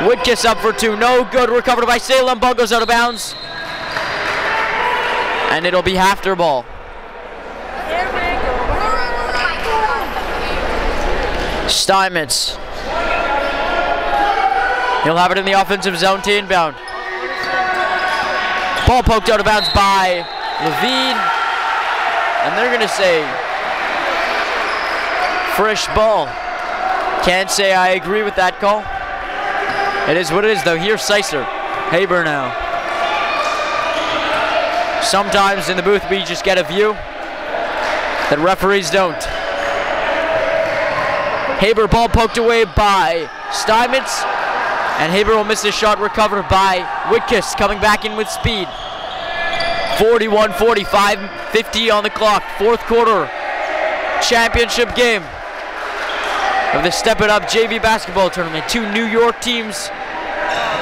Whitkus up for 2. No good. Recovered by Salem. Ball goes out of bounds. And it'll be HAFTR ball. Steinmetz. He'll have it in the offensive zone to inbound. Ball poked out of bounds by Levine. And they're going to say Frisch ball. Can't say I agree with that call. It is what it is, though. Here's Sicer. Haber now. Sometimes in the booth we just get a view that referees don't. Haber, ball poked away by Steinmetz, and Haber will miss his shot, recovered by Whitkus, coming back in with speed. 41-45, 50 on the clock, 4th quarter championship game of the Step It Up JV basketball tournament. 2 New York teams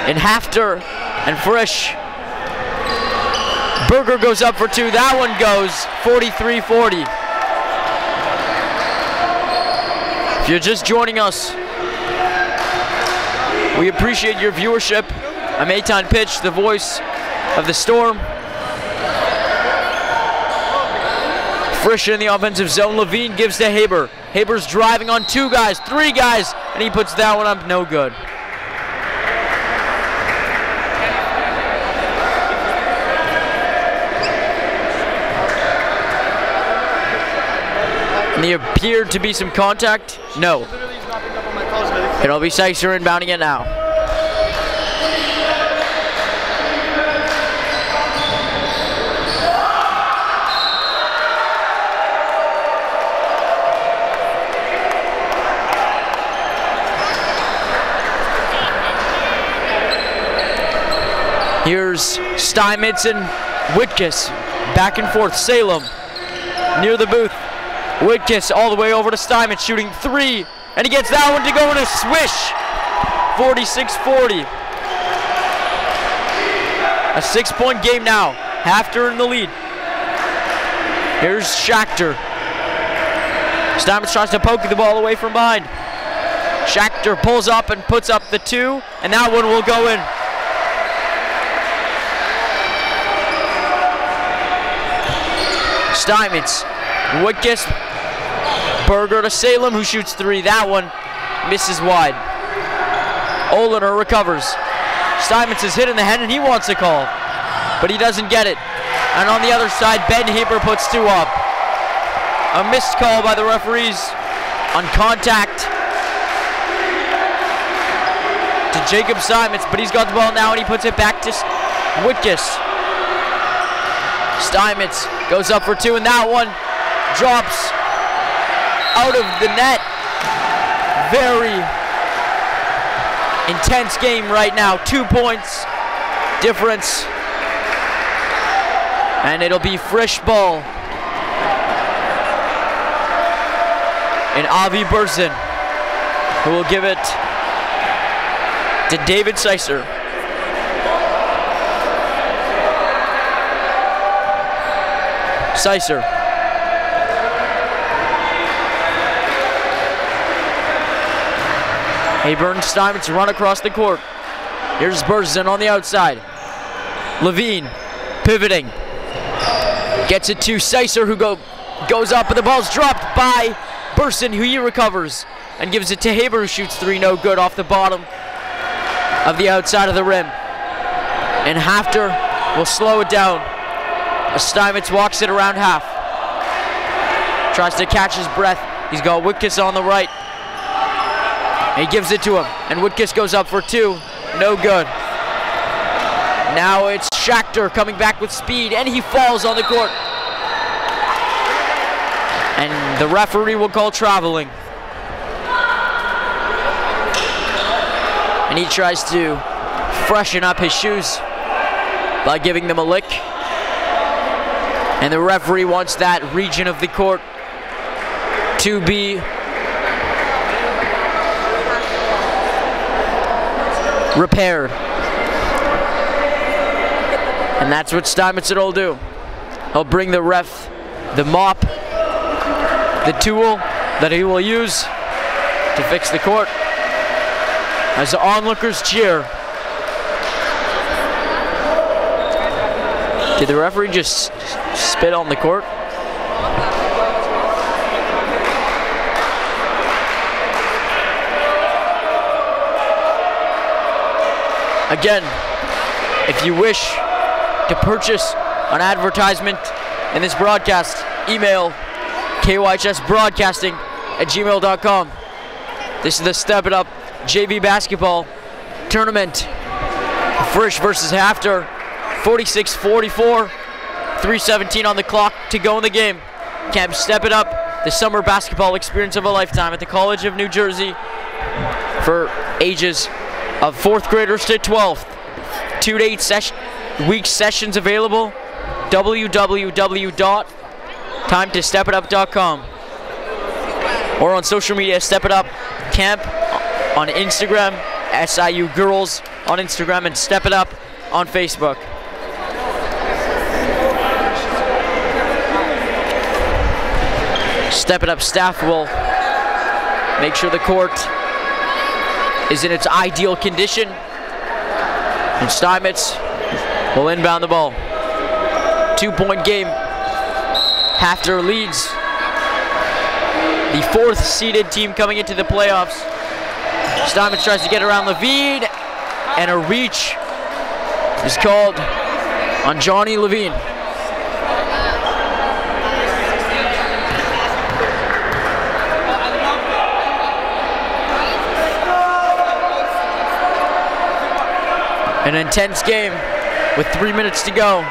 in HAFTR and Frisch. Berger goes up for 2, that one goes 43-40. If you're just joining us, we appreciate your viewership. I'm Eitan Pitch, the voice of the Storm. Frisch in the offensive zone. Levine gives to Haber. Haber's driving on 2 guys, 3 guys, and he puts that one up, no good. And there appeared to be some contact. No. It'll be Sicer inbounding it now. Here's Steinmetz and Whitkus. Back and forth. Salem near the booth. Whitkus all the way over to Steinmetz, shooting 3, and he gets that one to go in a swish. 46-40. A 6-point game now. HAFTR in the lead. Here's Schachter. Steinmetz tries to poke the ball away from behind. HAFTR pulls up and puts up the 2, and that one will go in. Steinmetz, Wittges, Berger to Salem, who shoots 3. That one misses wide. Oliner recovers. Steinmetz is hit in the head and he wants a call, but he doesn't get it. And on the other side, Ben Heber puts 2 up. A missed call by the referees on contact to Jacob Steinmetz, but he's got the ball now and he puts it back to Wittges. Steinmetz goes up for 2 and that one drops out of the net. Very intense game right now. 2 points difference. And it'll be Frisch ball. And Avi Burson, who will give it to David Seiser. Seiser. Hayburn, Steinmetz run across the court. Here's Burson on the outside. Levine pivoting. Gets it to Seiser, who goes up, and the ball's dropped by Burson, who he recovers and gives it to Haber, who shoots 3, no good, off the bottom of the outside of the rim. And HAFTR will slow it down as Steinmetz walks it around half. Tries to catch his breath. He's got Wittges on the right. And he gives it to him, and Wittges goes up for 2, no good. Now it's HAFTR coming back with speed, and he falls on the court. And the referee will call traveling. And he tries to freshen up his shoes by giving them a lick. And the referee wants that region of the court to be repaired. And that's what Steinmetz will do. He'll bring the ref the mop, the tool that he will use to fix the court, as the onlookers cheer. Did the referee just spit on the court? Again, if you wish to purchase an advertisement in this broadcast, email KYHSbroadcasting@gmail.com. This is the Step It Up JV basketball tournament. Frisch versus HAFTR, 46-44, 3:17 on the clock to go in the game. Camp Step It Up, the summer basketball experience of a lifetime at the College of New Jersey for ages of 4th graders to 12th. 2 to 8 week sessions available. www.timetostepitup.com or on social media, Step It Up Camp on Instagram, SIU Girls on Instagram, and Step It Up on Facebook. Step It Up staff will make sure the court is in its ideal condition, and Steinmetz will inbound the ball. 2-point game. HAFTR leads the 4th seeded team coming into the playoffs. Steinmetz tries to get around Levine, and a reach is called on Johnny Levine. An intense game with 3 minutes to go.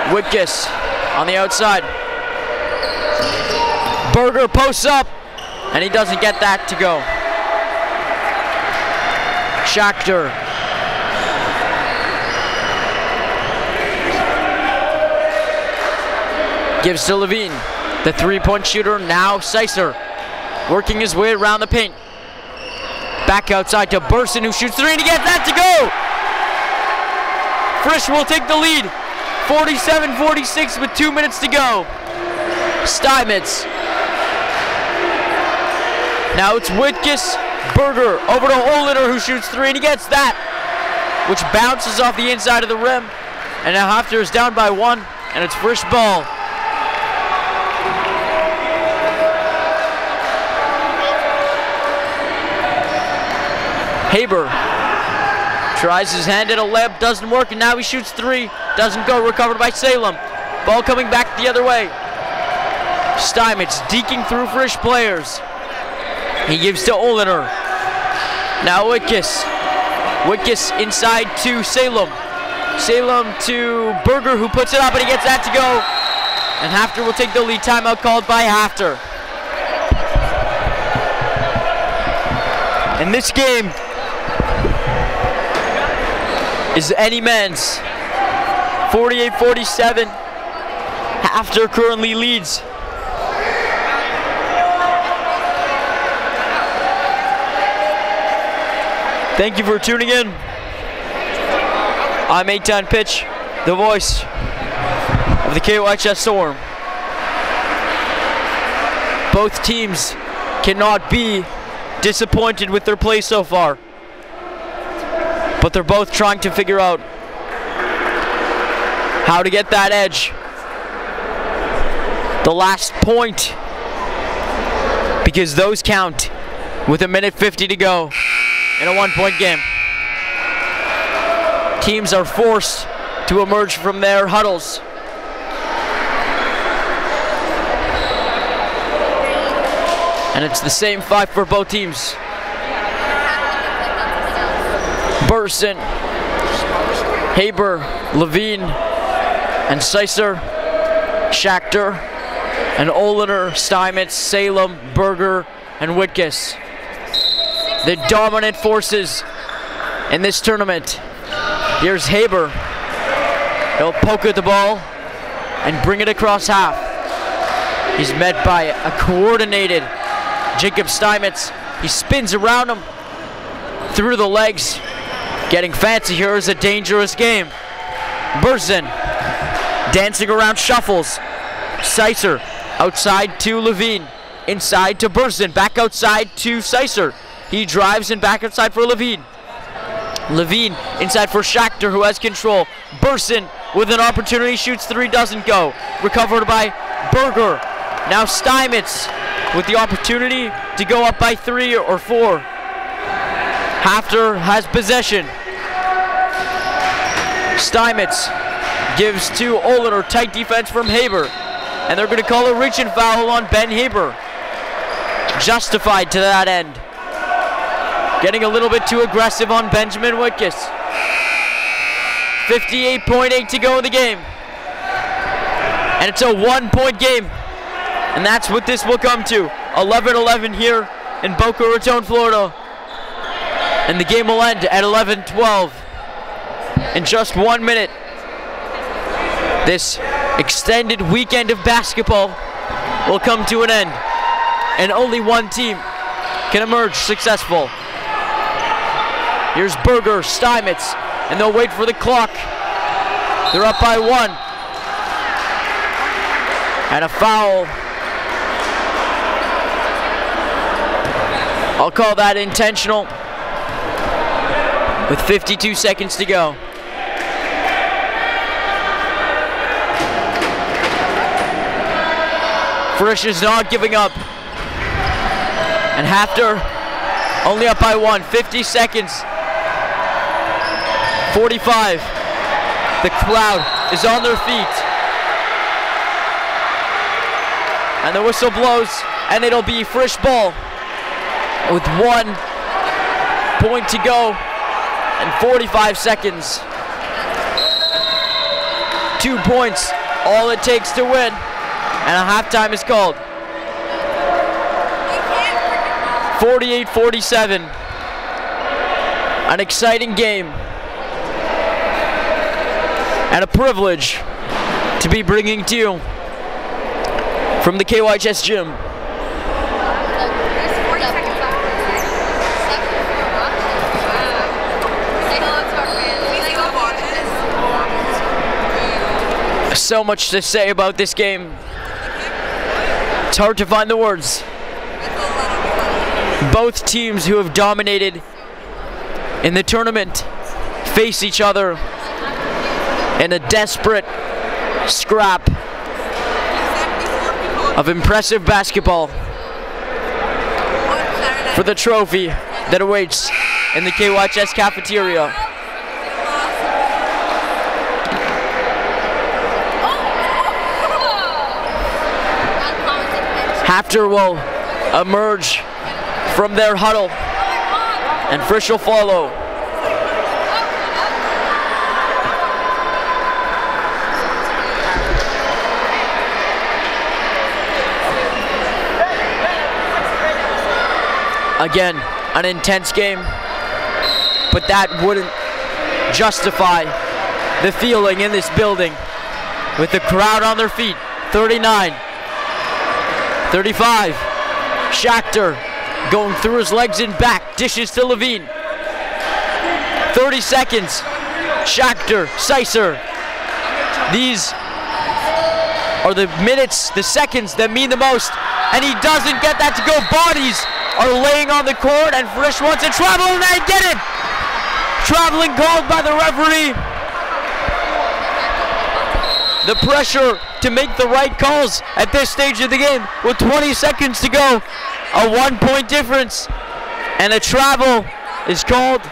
Wittges on the outside. Berger posts up, and he doesn't get that to go. HAFTR. Gives to Levine. The 3-point shooter, now Seiser, working his way around the paint. Back outside to Burson, who shoots 3, and he gets that to go! Frisch will take the lead. 47-46 with 2 minutes to go. Steinmetz Now it's Whitkus, Berger, over to Oliner who shoots three, and he gets that, which bounces off the inside of the rim. And now HAFTR is down by one, and it's Frisch ball. Haber tries his hand at a layup, doesn't work, and now he shoots three. Doesn't go, recovered by Salem. Ball coming back the other way. Steinmetz deking through Frisch players. He gives to Oliner. Now Whitkus. Whitkus inside to Salem. Salem to Berger, who puts it up, and he gets that to go. And HAFTR will take the lead. Timeout called by HAFTR. And this game is any man's. 48-47. HAFTR currently leads. Thank you for tuning in. I'm Eitan Pitch, the voice of the KYHS Storm. Both teams cannot be disappointed with their play so far, but they're both trying to figure out how to get that edge. The last point, because those count with 1:50 to go in a one-point game. Teams are forced to emerge from their huddles. And it's the same five for both teams. Burson, Haber, Levine, and Seisser, Schachter, and Oliner, Steinmetz, Salem, Berger, and Whitkus. The dominant forces in this tournament. Here's Haber. He'll poke at the ball and bring it across half. He's met by a coordinated Jacob Steinmetz. He spins around him through the legs. Getting fancy here is a dangerous game. Burson dancing around, shuffles. Seisser outside to Levine. Inside to Burson. Back outside to Seisser. He drives and back outside for Levine. Levine inside for Schachter, who has control. Burson with an opportunity, shoots three, doesn't go. Recovered by Berger. Now Steinmetz with the opportunity to go up by 3 or 4. HAFTR has possession. Steinmetz gives to Oliner, tight defense from Haber. And they're going to call a reach-in foul on Ben Haber. Justified to that end. Getting a little bit too aggressive on Benjamin Whitkus. 58.8 to go in the game. And it's a one-point game. And that's what this will come to. 11-11 here in Boca Raton, Florida. And the game will end at 11-12. In just 1 minute. This extended weekend of basketball will come to an end. And only one team can emerge successful. Here's Berger, Steinmetz, and they'll wait for the clock. They're up by 1. And a foul. I'll call that intentional. With 52 seconds to go. Frisch is not giving up. And HAFTR only up by 1. 50 seconds. 45. The crowd is on their feet. And the whistle blows, and it'll be Frisch ball with 1 point to go and 45 seconds. 2 points, all it takes to win, and a halftime is called. 48-47. An exciting game. And a privilege to be bringing to you from the KYHS gym. There's 40 seconds left. Say hello to our fans. So much to say about this game. It's hard to find the words. Both teams who have dominated in the tournament face each other in a desperate scrap of impressive basketball for the trophy that awaits in the KYHS cafeteria. HAFTR will emerge from their huddle, and Frisch will follow. Again, an intense game, but that wouldn't justify the feeling in this building with the crowd on their feet. 39, 35, HAFTR going through his legs and back, dishes to Levine. 30 seconds, HAFTR, Sicer. These are the minutes, the seconds that mean the most, and he doesn't get that to go. Bodies are laying on the court, and Frisch wants to travel, and they get it! Traveling called by the referee. The pressure to make the right calls at this stage of the game with 20 seconds to go. A 1-point difference, and a travel is called,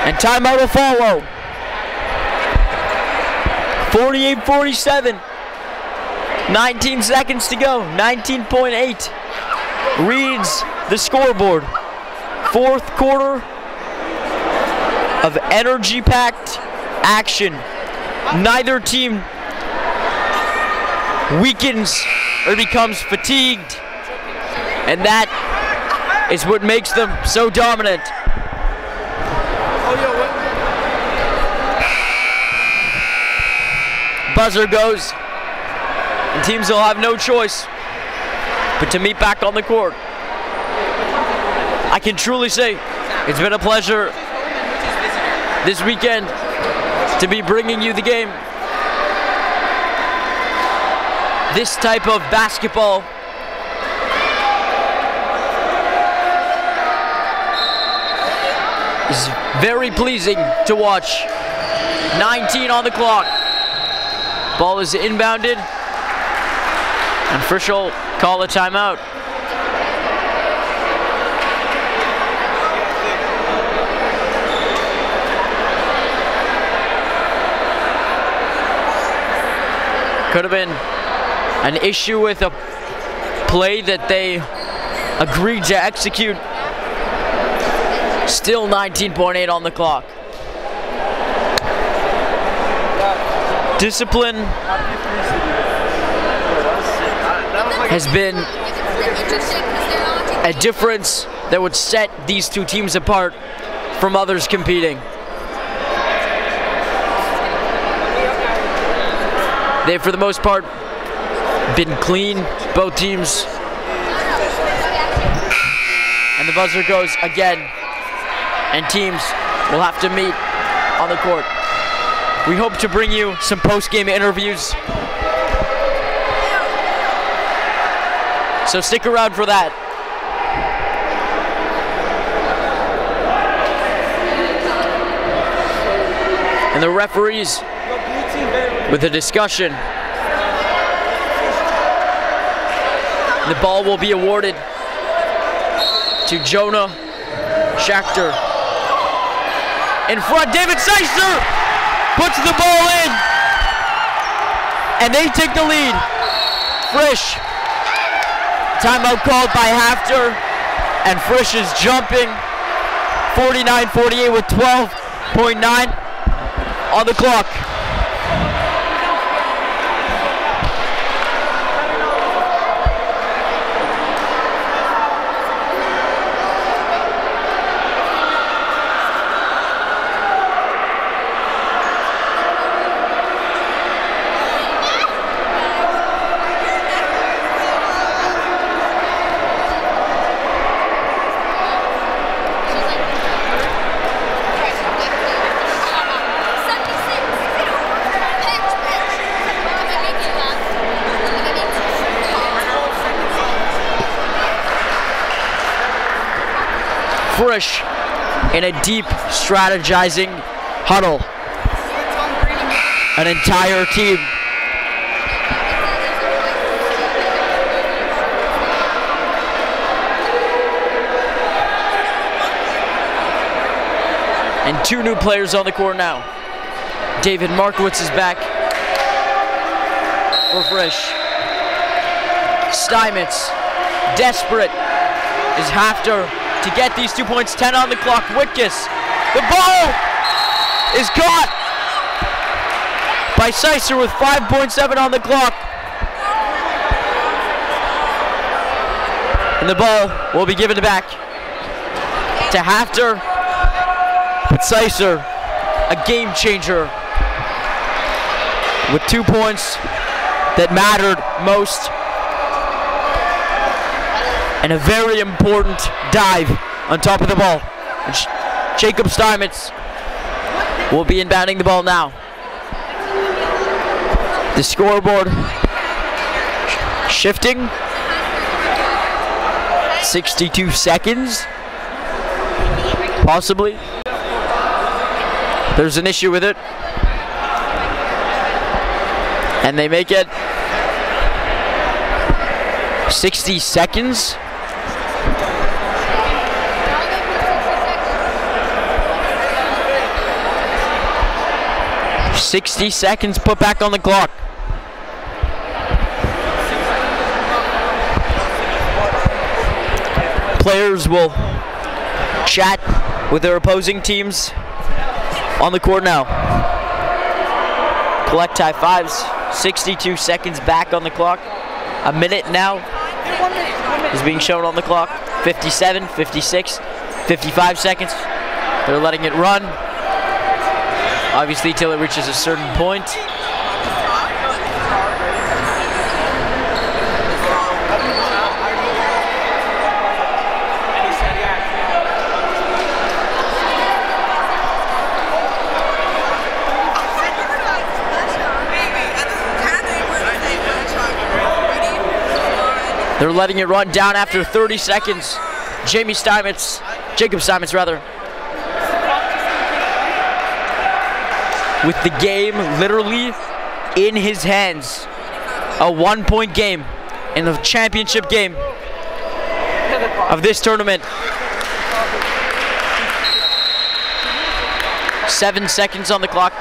and timeout will follow. 48-47, 19 seconds to go, 19.8 reads the scoreboard. Fourth quarter of energy-packed action. Neither team weakens or becomes fatigued, and that is what makes them so dominant. Buzzer goes, and teams will have no choice but to meet back on the court. I can truly say it's been a pleasure this weekend to be bringing you the game. This type of basketball is very pleasing to watch. 19 on the clock. Ball is inbounded, and Frisch will call a timeout. Could have been an issue with a play that they agreed to execute. Still 19.8 on the clock. Discipline has been a difference that would set these two teams apart from others competing. They've, for the most part, been clean, both teams. And the buzzer goes again, and teams will have to meet on the court. We hope to bring you some post-game interviews, so stick around for that. And the referees with a discussion. The ball will be awarded to Jonah HAFTR. In front, David Sicer puts the ball in, and they take the lead. Frisch, timeout called by HAFTR, and Frisch is jumping. 49-48 with 12.9 on the clock. Frisch in a deep strategizing huddle. An entire team. And 2 new players on the court now. David Markowitz is back for Frisch. Steinmetz, desperate, is HAFTR to get these 2 points. 10 on the clock. Whitkus, the ball is caught by Seisser with 5.7 on the clock. And the ball will be given back to HAFTR. But Seisser, a game changer with 2 points that mattered most. And a very important dive on top of the ball. And Jacob Steinmetz will be inbounding the ball now. The scoreboard shifting. 62 seconds, possibly. There's an issue with it. And they make it 60 seconds. .60 seconds put back on the clock. Players will chat with their opposing teams on the court now. Collect high fives. 62 seconds back on the clock. A minute now is being shown on the clock. 57, 56, 55 seconds. They're letting it run. Obviously till it reaches a certain point. They're letting it run down after 30 seconds. Jacob Steinmetz rather. With the game literally in his hands. A 1-point game in the championship game of this tournament. 7 seconds on the clock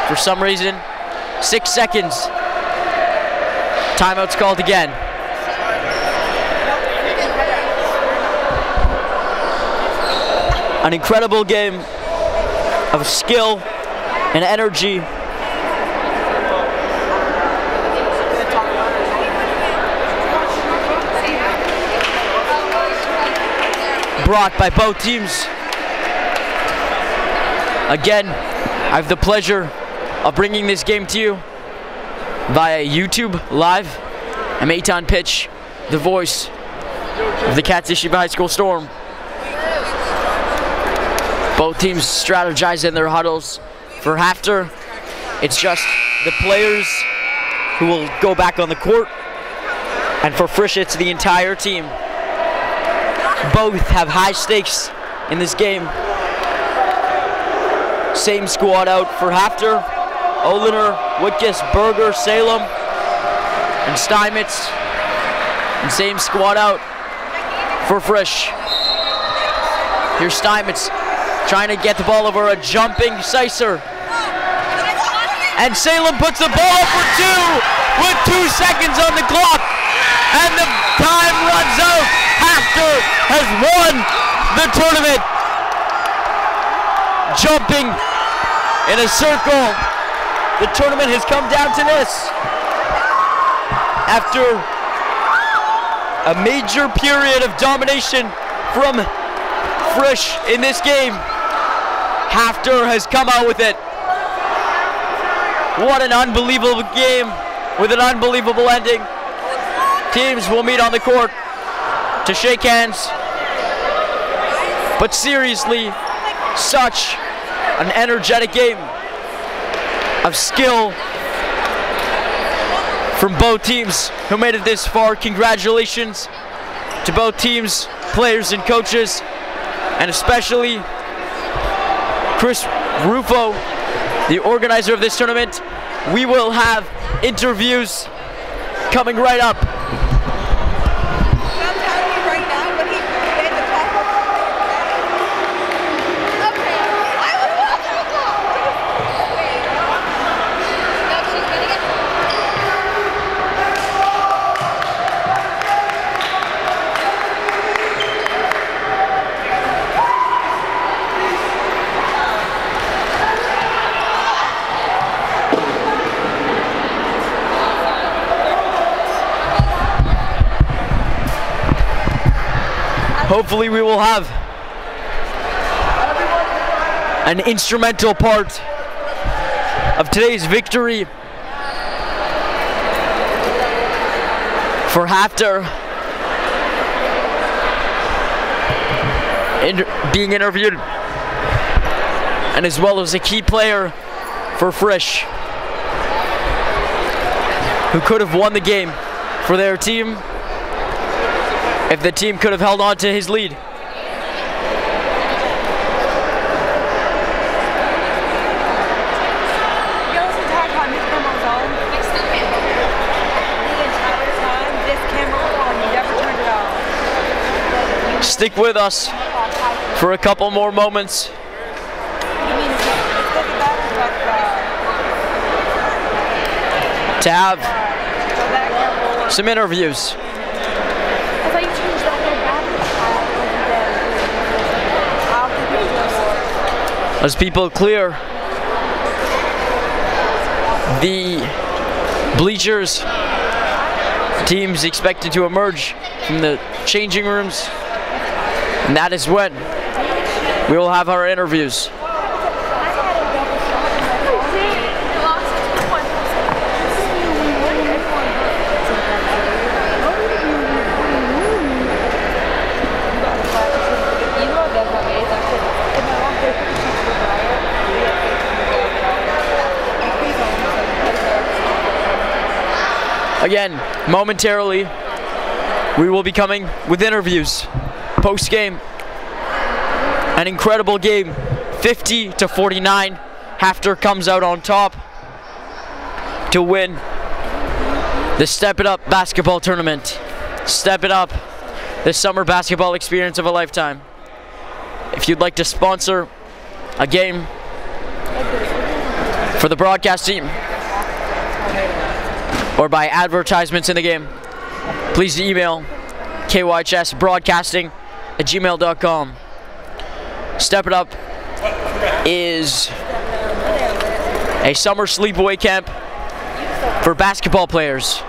for some reason. 6 seconds. Timeout's called again. An incredible game of skill and energy. Brought by both teams. Again, I have the pleasure of bringing this game to you via YouTube Live. I'm Eitan Pitch, the voice of the Cats Yeshiva High School Storm. Both teams strategize in their huddles. For HAFTR, it's just the players who will go back on the court. And for Frisch, it's the entire team. Both have high stakes in this game. Same squad out for HAFTR. Oliner, Whitkus, Berger, Salem, and Steinmetz. And same squad out for Frisch. Here's Steinmetz trying to get the ball over a jumping Seisser. And Salem puts the ball up for 2 with 2 seconds on the clock. And the time runs out. HAFTR has won the tournament. Jumping in a circle. The tournament has come down to this. After a major period of domination from Frisch in this game, HAFTR has come out with it. What an unbelievable game with an unbelievable ending. Teams will meet on the court to shake hands. But seriously, such an energetic game of skill from both teams who made it this far. Congratulations to both teams, players and coaches. and especially Chris Rufo, the organizer of this tournament. We will have interviews coming right up. Hopefully we will have an instrumental part of today's victory for HAFTR being interviewed, and as well as a key player for Frisch who could have won the game for their team if the team could have held on to his lead. Stick with us for a couple more moments. To have some interviews. As people clear the bleachers, teams expected to emerge from the changing rooms, and that is when we will have our interviews. Again, momentarily, we will be coming with interviews post-game. An incredible game, 50-49. HAFTR comes out on top to win the Step It Up basketball tournament. Step It Up, the summer basketball experience of a lifetime. If you'd like to sponsor a game for the broadcast team, or buy advertisements in the game, please email KYHSbroadcasting@gmail.com. Step It Up is a summer sleepaway camp for basketball players.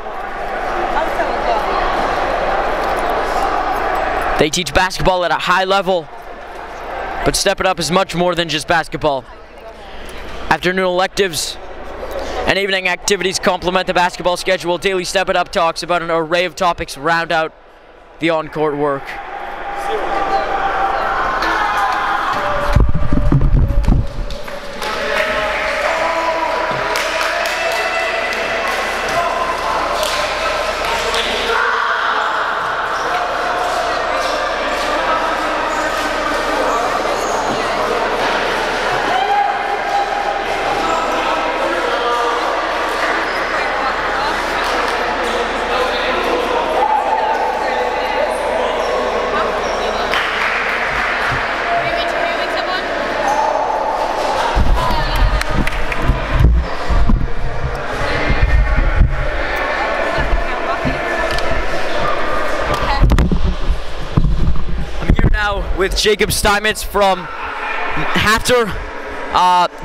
They teach basketball at a high level, but Step It Up is much more than just basketball. Afternoon electives and evening activities complement the basketball schedule. Daily Step It Up talks about an array of topics round out the on-court work. With Jacob Steinmetz from HAFTR.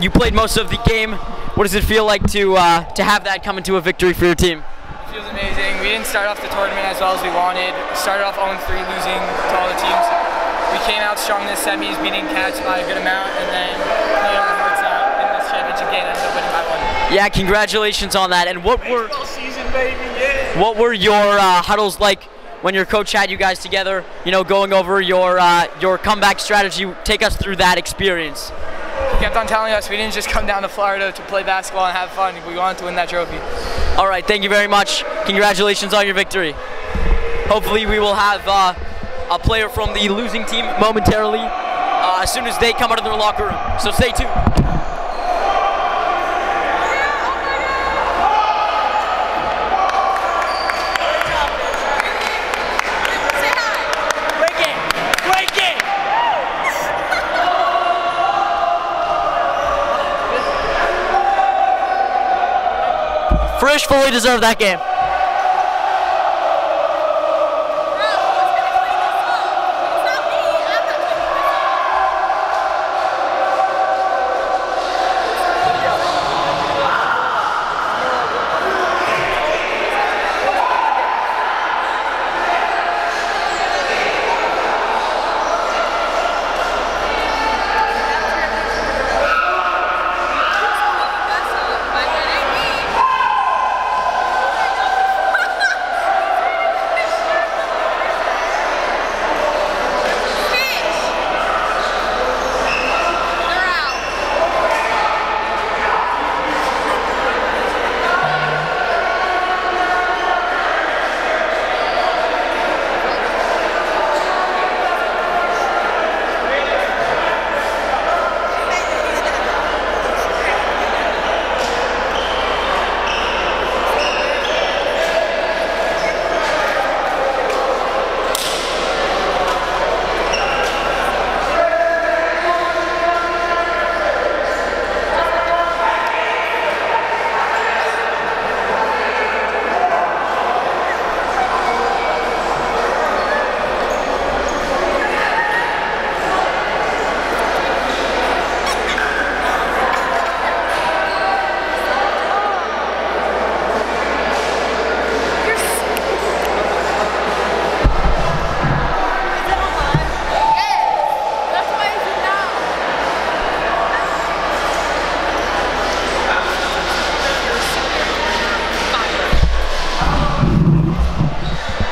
You played most of the game. What does it feel like to have that come into a victory for your team? It feels amazing. We didn't start off the tournament as well as we wanted. We started off 0-3, losing to all the teams. We came out strong in the semis, beating Cats by a good amount, and then played our hearts out in this championship game and ended up winning by 1. Yeah, congratulations on that. And what were your huddles like when your coach had you guys together, you know, going over your comeback strategy? Take us through that experience. He kept on telling us we didn't just come down to Florida to play basketball and have fun. We wanted to win that trophy. All right, thank you very much. Congratulations on your victory. Hopefully we will have a player from the losing team momentarily as soon as they come out of their locker room. So stay tuned. Frisch fully deserved that game.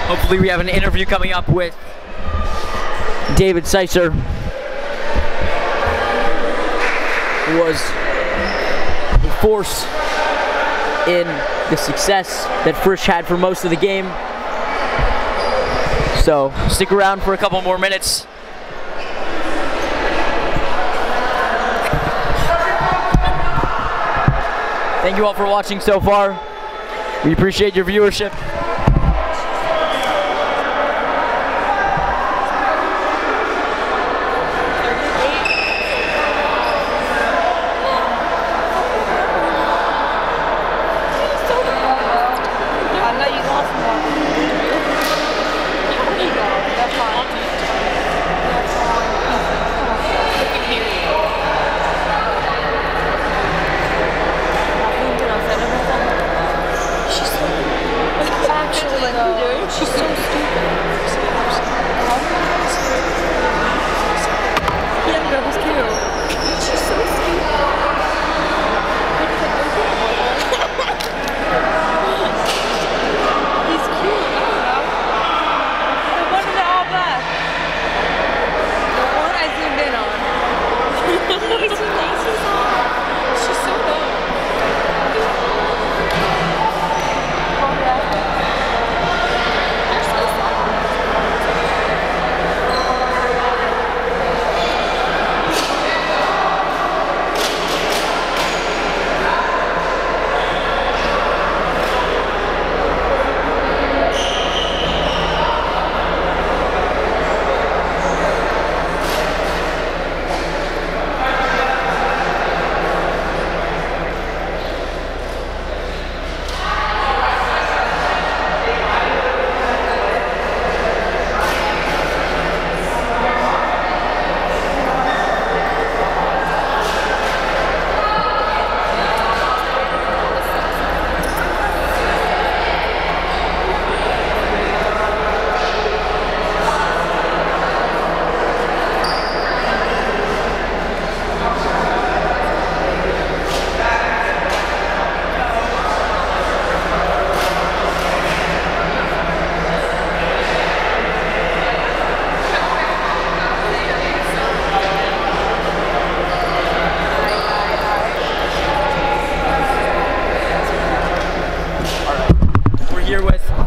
Hopefully we have an interview coming up with David Seisser, who was a force in the success that Frisch had for most of the game. So stick around for a couple more minutes. Thank you all for watching so far. We appreciate your viewership.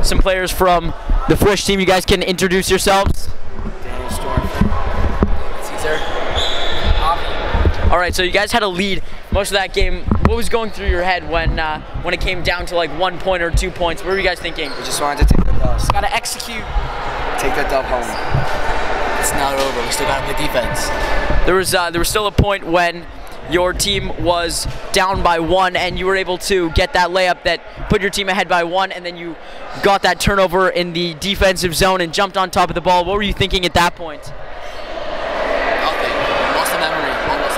Some players from the Frisch team. You guys can introduce yourselves. Caesar. All right, so you guys had a lead most of that game. What was going through your head when it came down to like 1 point or 2 points? What were you guys thinking? We just wanted to take the dub. Just gotta execute. Take that dub home. It's not over. We still gotta play defense. There was still a point when your team was down by 1 and you were able to get that layup that put your team ahead by 1, and then you got that turnover in the defensive zone and jumped on top of the ball. What were you thinking at that point? Nothing. Lost the memory. Almost.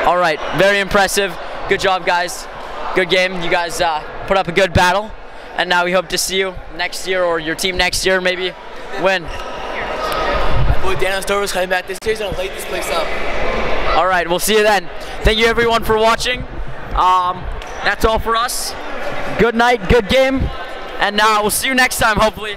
All right, very impressive. Good job, guys. Good game. You guys put up a good battle, and now we hope to see you next year, or your team next year, maybe win. My boy Daniel Stover's coming back this year. He's gonna light this place up. All right, we'll see you then. Thank you everyone for watching. That's all for us. Good night, good game, and we'll see you next time, hopefully.